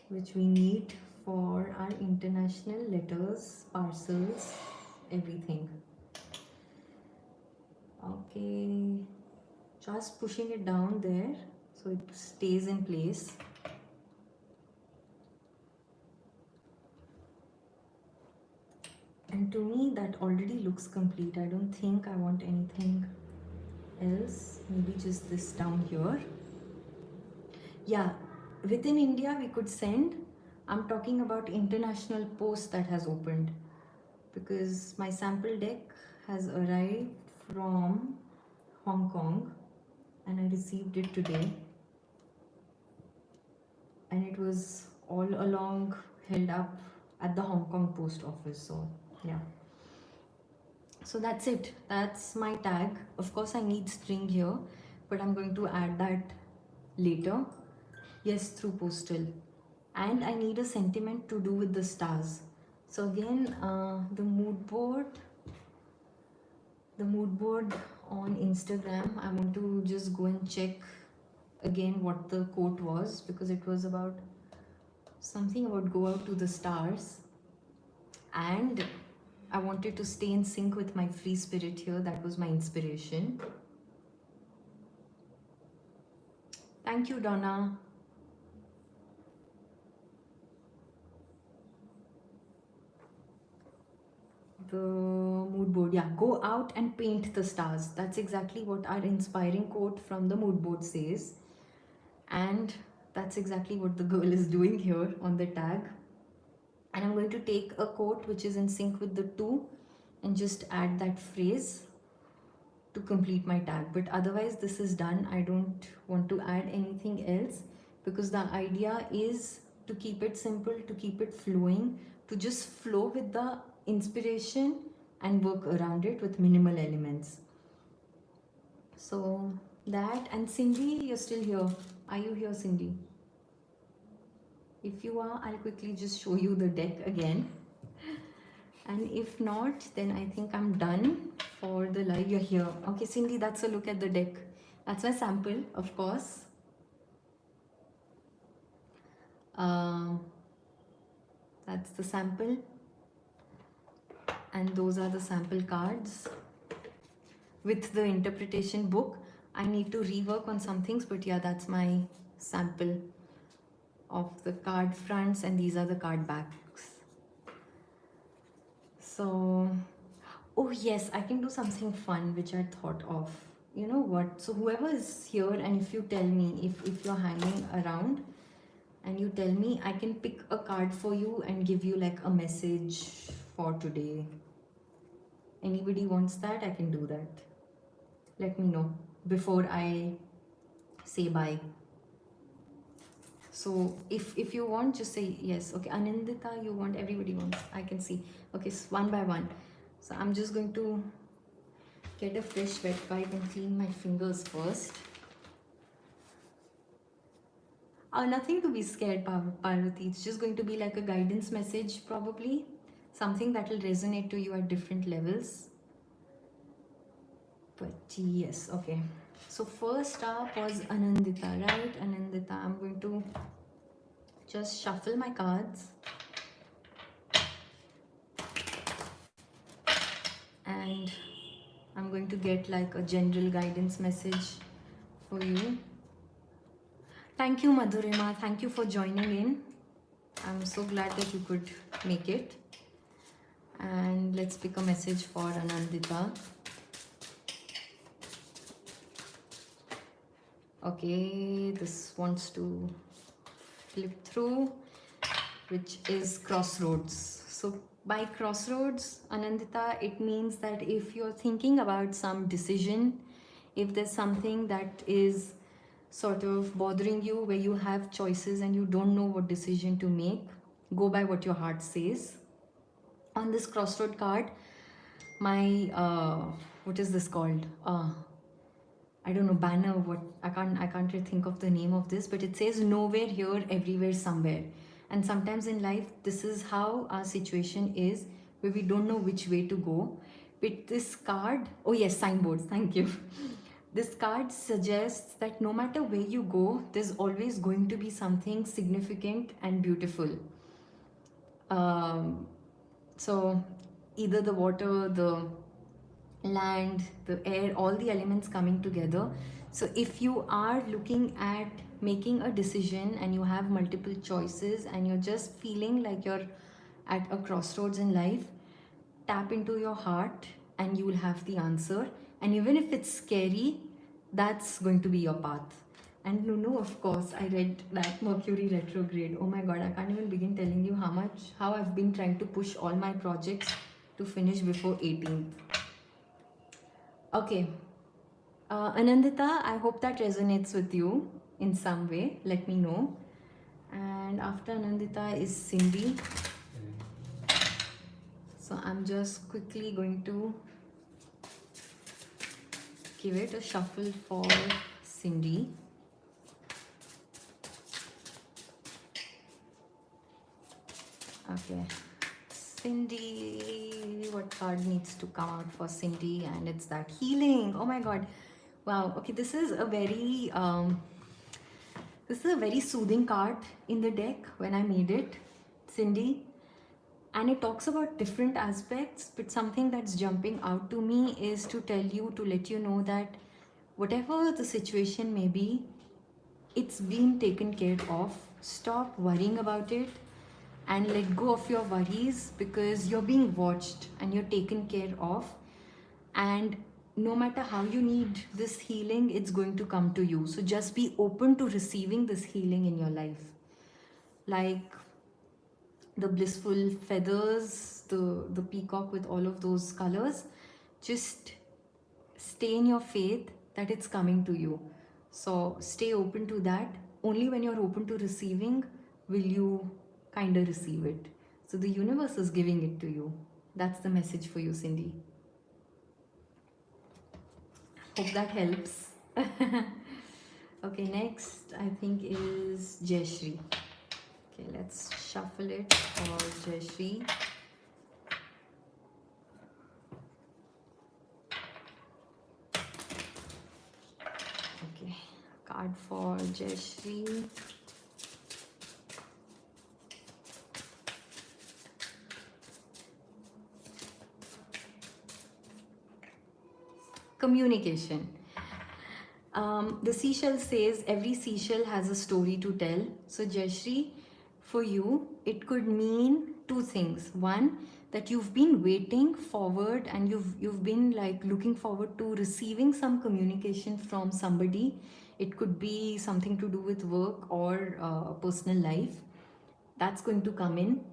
which we need for our international letters, parcels, everything. Okay, just pushing it down there so it stays in place. And to me that already looks complete. I don't think I want anything else. Maybe just this down here. Yeah, within India we could send. I'm talking about international post that has opened, because my sample deck has arrived from Hong Kong and I received it today, and it was all along held up at the Hong Kong post office. So yeah, so that's it. That's my tag. Of course I need string here, but I'm going to add that later. Yes, through postal. And I need a sentiment to do with the stars. So again, the mood board on Instagram, I want to just go and check again what the quote was, because it was about something about go out to the stars, and I wanted to stay in sync with my free spirit here. That was my inspiration. Thank you, Donna. The mood board, yeah, go out and paint the stars. That's exactly what our inspiring quote from the mood board says, and that's exactly what the girl is doing here on the tag. And I'm going to take a quote which is in sync with the two and just add that phrase to complete my tag. But otherwise this is done. I don't want to add anything else, because the idea is to keep it simple, to keep it flowing, to just flow with the inspiration and work around it with minimal elements. So that, and Cindy, you're still here. Are you here, Cindy? If you are, I'll quickly just show you the deck again. And if not, then I think I'm done for the live. You're here. Okay, Cindy, that's a look at the deck. That's my sample, of course. That's the sample. And those are the sample cards with the interpretation book. I need to rework on some things, but yeah, that's my sample of the card fronts, and these are the card backs. So, oh yes, I can do something fun which I thought of. You know what? So whoever is here, and if you tell me, if you're hanging around and you tell me, I can pick a card for you and give you like a message for today. Anybody wants that? I can do that. Let me know before I say bye. So if you want, just say yes. Okay, Anindita, you want, everybody wants. I can see. Okay, so one by one. So I'm just going to get a fresh wet wipe and clean my fingers first. Nothing to be scared, Parvati. It's just going to be like a guidance message, probably. Something that will resonate to you at different levels. But yes, okay. So first up was Anandita, right? Anandita, I'm going to just shuffle my cards. And I'm going to get like a general guidance message for you. Thank you, Madhurima. Thank you for joining in. I'm so glad that you could make it. And let's pick a message for Anandita. Okay, this wants to flip through, which is crossroads. So by crossroads, Anandita, it means that if you're thinking about some decision If there's something that is sort of bothering you, where you have choices and you don't know what decision to make, go by what your heart says. On this crossroad card, my what is this called? I don't know, banner. What I can't really think of the name of this, but it says nowhere here, everywhere, somewhere. And sometimes in life, this is how our situation is, where we don't know which way to go. But this card, oh yes, signboards. Thank you. This card suggests that no matter where you go, there's always going to be something significant and beautiful. Um, so either the water, the land, the air, all the elements coming together. So if you are looking at making a decision and you have multiple choices and you're just feeling like you're at a crossroads in life, tap into your heart and you will have the answer. And even if it's scary, that's going to be your path. And Lunu, of course, I read that Mercury retrograde. Oh my God, I can't even begin telling you how I've been trying to push all my projects to finish before 18th. Okay. Anandita, I hope that resonates with you in some way. Let me know. And after Anandita is Cindy. So I'm just quickly going to give it a shuffle for Cindy. Okay. Cindy, what card needs to come out for Cindy? And it's that healing. Oh my God. Wow. Okay, this is a very soothing card in the deck when I made it, Cindy. And it talks about different aspects, but something that's jumping out to me is to tell you, to let you know that whatever the situation may be, it's been taken care of. Stop worrying about it and let go of your worries, because you're being watched and you're taken care of. And no matter how you need this healing, it's going to come to you. So just be open to receiving this healing in your life. Like the blissful feathers, the peacock with all of those colors, just stay in your faith that it's coming to you. So stay open to that. Only when you're open to receiving will you kind of receive it. So the universe is giving it to you. That's the message for you, Cindy. Hope that helps. Okay, next I think is Jayashree. Okay, let's shuffle it for Jayashree. Okay, card for Jayashree. Communication. The seashell says every seashell has a story to tell. So Jayashree, for you, it could mean two things. One, that you've been waiting forward and you've been like looking forward to receiving some communication from somebody. It could be something to do with work or personal life. That's going to come in.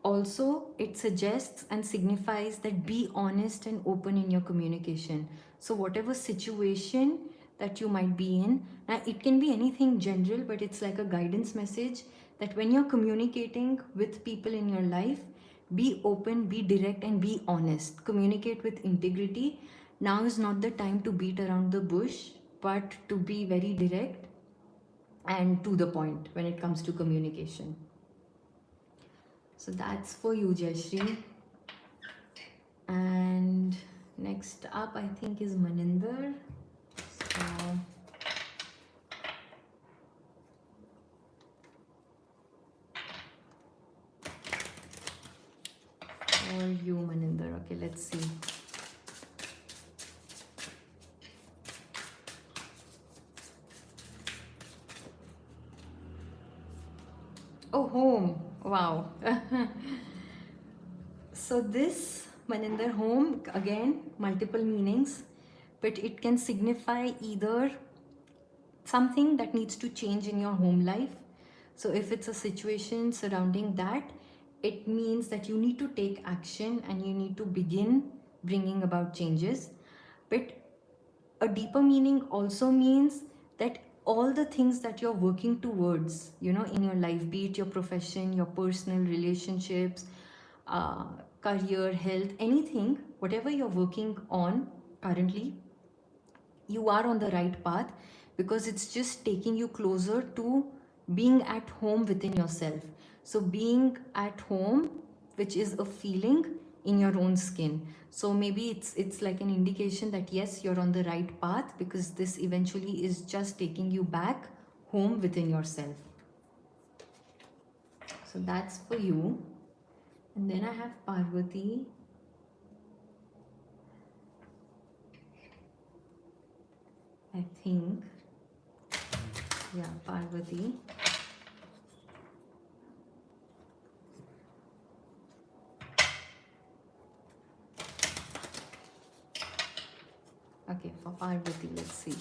Also, it suggests and signifies that be honest and open in your communication. So whatever situation that you might be in, now it can be anything general, but it's like a guidance message that when you're communicating with people in your life, be open, be direct, and be honest. Communicate with integrity. Now is not the time to beat around the bush, but to be very direct and to the point when it comes to communication. So that's for you, Jayashree. And next up, I think, is Maninder. So for you, Maninder. Okay, let's see. Oh, home. Wow. So this Maninder, home, again, multiple meanings, but it can signify either something that needs to change in your home life. So if it's a situation surrounding that, it means that you need to take action and you need to begin bringing about changes. But a deeper meaning also means that all the things that you're working towards, you know, in your life, be it your profession, your personal relationships, uh, career, health, anything, whatever you're working on currently, you are on the right path, because it's just taking you closer to being at home within yourself. So being at home, which is a feeling in your own skin. So maybe it's like an indication that yes, you're on the right path, because this eventually is just taking you back home within yourself. So that's for you. And then I have Parvati. I think, yeah, Parvati. Okay, for Parvati, let's see.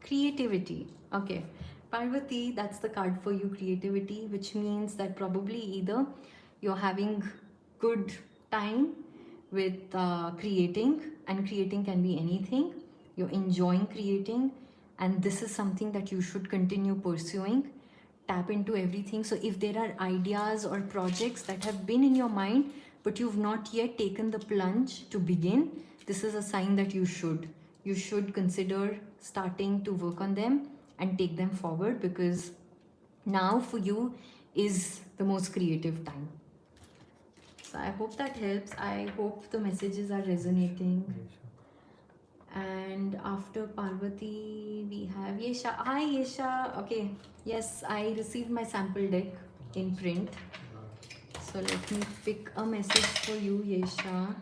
Creativity. Okay, Parvati, that's the card for you, creativity, which means that probably either you're having good time with creating, and creating can be anything. You're enjoying creating, and this is something that you should continue pursuing. Tap into everything. So if there are ideas or projects that have been in your mind but you've not yet taken the plunge to begin, this is a sign that you should consider starting to work on them and take them forward, because now for you is the most creative time. So I hope that helps. I hope the messages are resonating. And after Parvati, we have Yesha. Hi, Yesha. Okay. Yes, I received my sample deck in print. So let me pick a message for you, Yesha.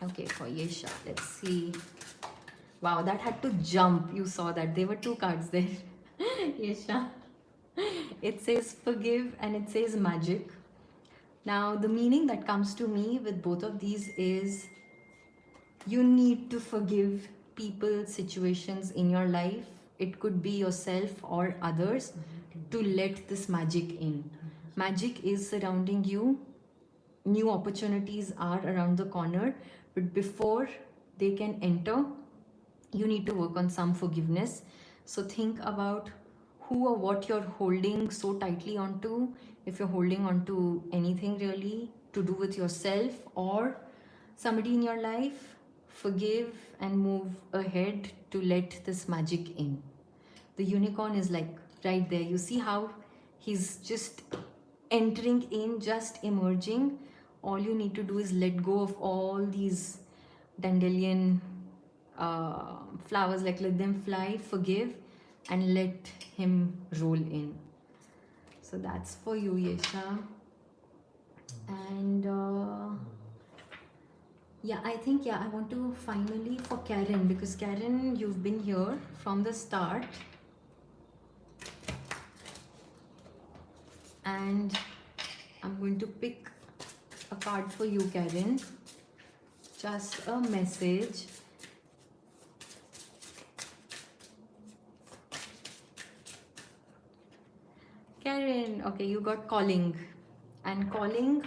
Okay, for Yesha, let's see. Wow, that had to jump. You saw that. There were two cards there. Yesha. It says forgive and it says magic. Now, the meaning that comes to me with both of these is you need to forgive people, situations in your life. It could be yourself or others, to let this magic in. Magic is surrounding you. New opportunities are around the corner. But before they can enter, you need to work on some forgiveness. So think about who or what you're holding so tightly onto. If you're holding onto anything really to do with yourself or somebody in your life, forgive and move ahead to let this magic in. The unicorn is like right there. You see how he's just entering in, just emerging. All you need to do is let go of all these dandelion flowers, like let them fly, forgive, and let him roll in. So that's for you, Yesha. And yeah, I think, yeah, I want to finally for Karen, because Karen, you've been here from the start. And I'm going to pick a card for you, Karen. Just a message. Karen, okay, you got calling. And calling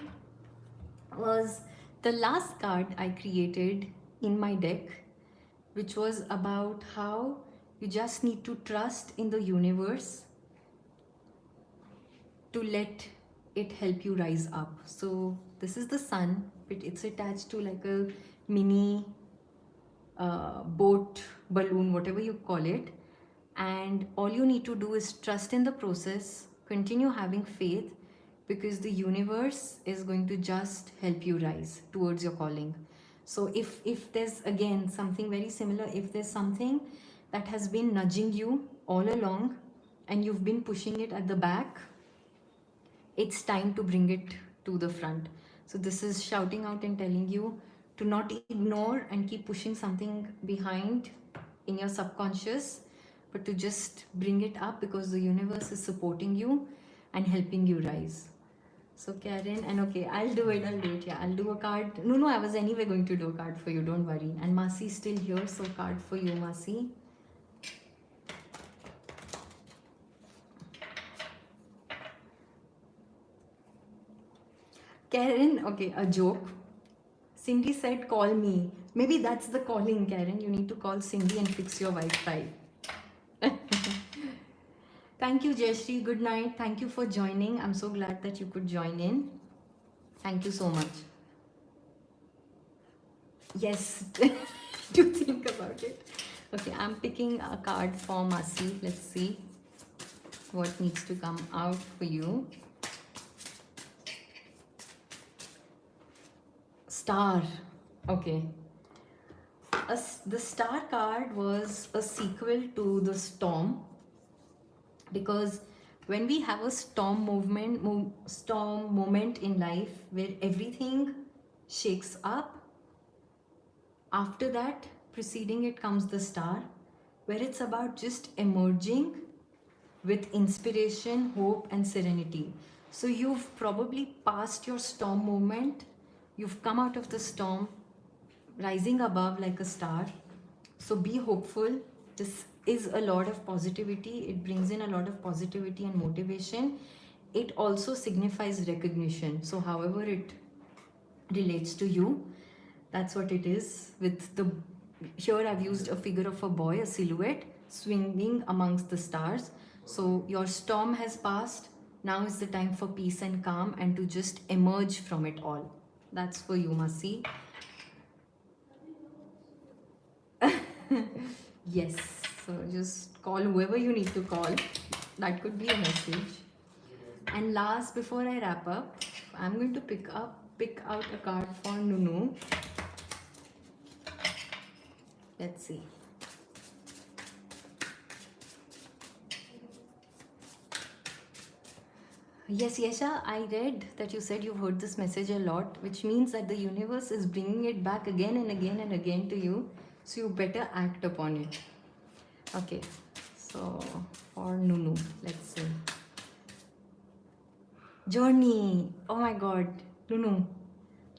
was the last card I created in my deck, which was about how you just need to trust in the universe to let it help you rise up. So this is the sun, but it's attached to like a mini boat, balloon, whatever you call it. And all you need to do is trust in the process, continue having faith, because the universe is going to just help you rise towards your calling. So if there's again something very similar, if there's something that has been nudging you all along and you've been pushing it at the back, it's time to bring it to the front. So this is shouting out and telling you to not ignore and keep pushing something behind in your subconscious, but to just bring it up, because the universe is supporting you and helping you rise. So Karen, and okay, I'll do it, yeah, I'll do a card. No, I was anyway going to do a card for you, don't worry. And Masi's still here, so card for you, Masi. Karen, okay, a joke. Cindy said, call me. Maybe that's the calling, Karen. You need to call Cindy and fix your Wi-Fi. Thank you, Jayashree. Good night. Thank you for joining. I'm so glad that you could join in. Thank you so much. Yes, to think about it. Okay, I'm picking a card for Masi. Let's see what needs to come out for you. Star. Okay. The star card was a sequel to the storm, because when we have a storm moment in life where everything shakes up, after that, preceding it comes the star, where it's about just emerging with inspiration, hope, and serenity. So you've probably passed your storm moment, you've come out of the storm, rising above like a star. So be hopeful. This is a lot of positivity. It brings in a lot of positivity and motivation. It also signifies recognition. So however it relates to you, that's what it is. With the, here I've used a figure of a boy, a silhouette, swinging amongst the stars. So your storm has passed. Now is the time for peace and calm and to just emerge from it all. That's for you, Masi. Yes, so just call whoever you need to call. That could be a message. And last, before I wrap up, I'm going to pick out a card for Nunu. Let's see. Yes, Yesha, I read that you said you've heard this message a lot, which means that the universe is bringing it back again and again and again to you. So you better act upon it. Okay, so for Nunu, let's see. Journey. Oh my God, Nunu.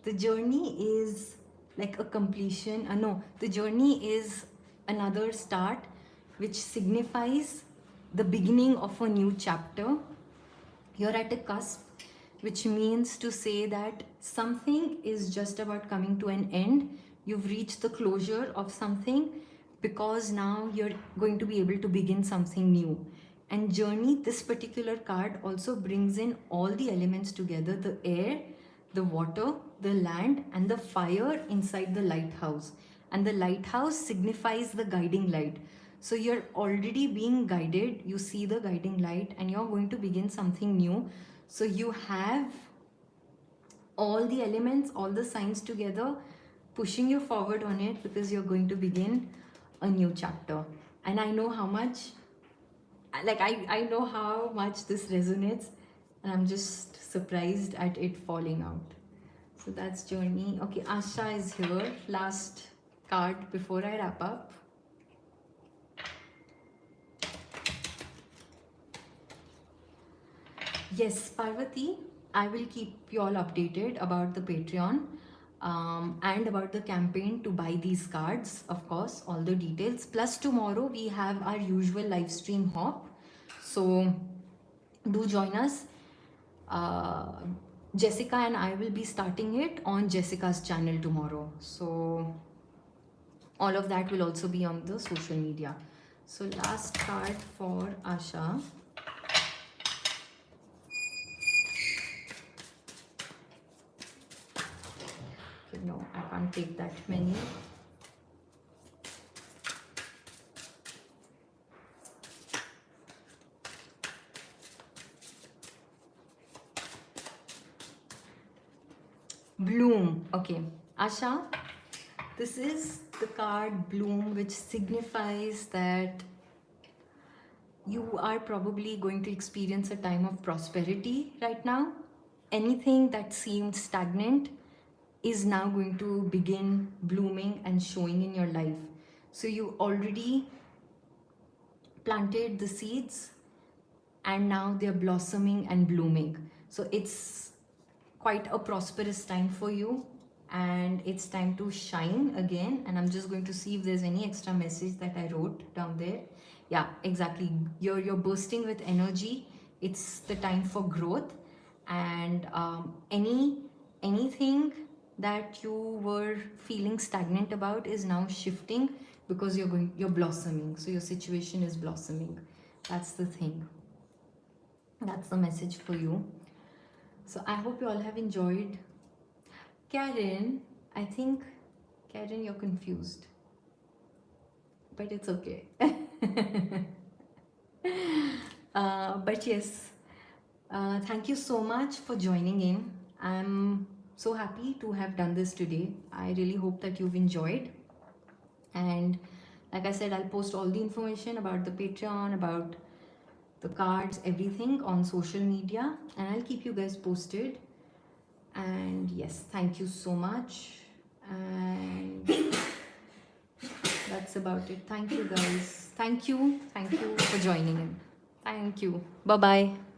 The journey is like a completion. No, the journey is another start, which signifies the beginning of a new chapter. You're at a cusp, which means to say that something is just about coming to an end. You've reached the closure of something, because now you're going to be able to begin something new. And journey, this particular card also brings in all the elements together: the air, the water, the land, and the fire inside the lighthouse. And the lighthouse signifies the guiding light. So you're already being guided, you see the guiding light, and you're going to begin something new. So you have all the elements, all the signs together, pushing you forward on it, because you're going to begin a new chapter. And I know how much, like I know how much this resonates, and I'm just surprised at it falling out. So that's journey. Okay, Asha is here. Last card before I wrap up. Yes, Parvati, I will keep you all updated about the Patreon and about the campaign to buy these cards, of course, all the details. Plus tomorrow we have our usual live stream hop. So do join us. Jessica and I will be starting it on Jessica's channel tomorrow. So all of that will also be on the social media. So last card for Asha. No, I can't take that many. Bloom. Okay, Asha, this is the card Bloom, which signifies that you are probably going to experience a time of prosperity right now. Anything that seemed stagnant is now going to begin blooming and showing in your life. So you already planted the seeds and now they're blossoming and blooming. So it's quite a prosperous time for you, and it's time to shine again. And I'm just going to see if there's any extra message that I wrote down there. Yeah, exactly. You're bursting with energy. It's the time for growth, and anything that you were feeling stagnant about is now shifting, because you're blossoming. So your situation is blossoming. That's the thing. That's the message for you. So I hope you all have enjoyed. Karen, I think, Karen, you're confused, but it's okay. But yes, thank you so much for joining in. I'm so happy to have done this today. I really hope that you've enjoyed. And like I said, I'll post all the information about the Patreon, about the cards, everything on social media, and I'll keep you guys posted. And yes, thank you so much. And that's about it. Thank you guys. Thank you for joining in. Thank you. Bye bye.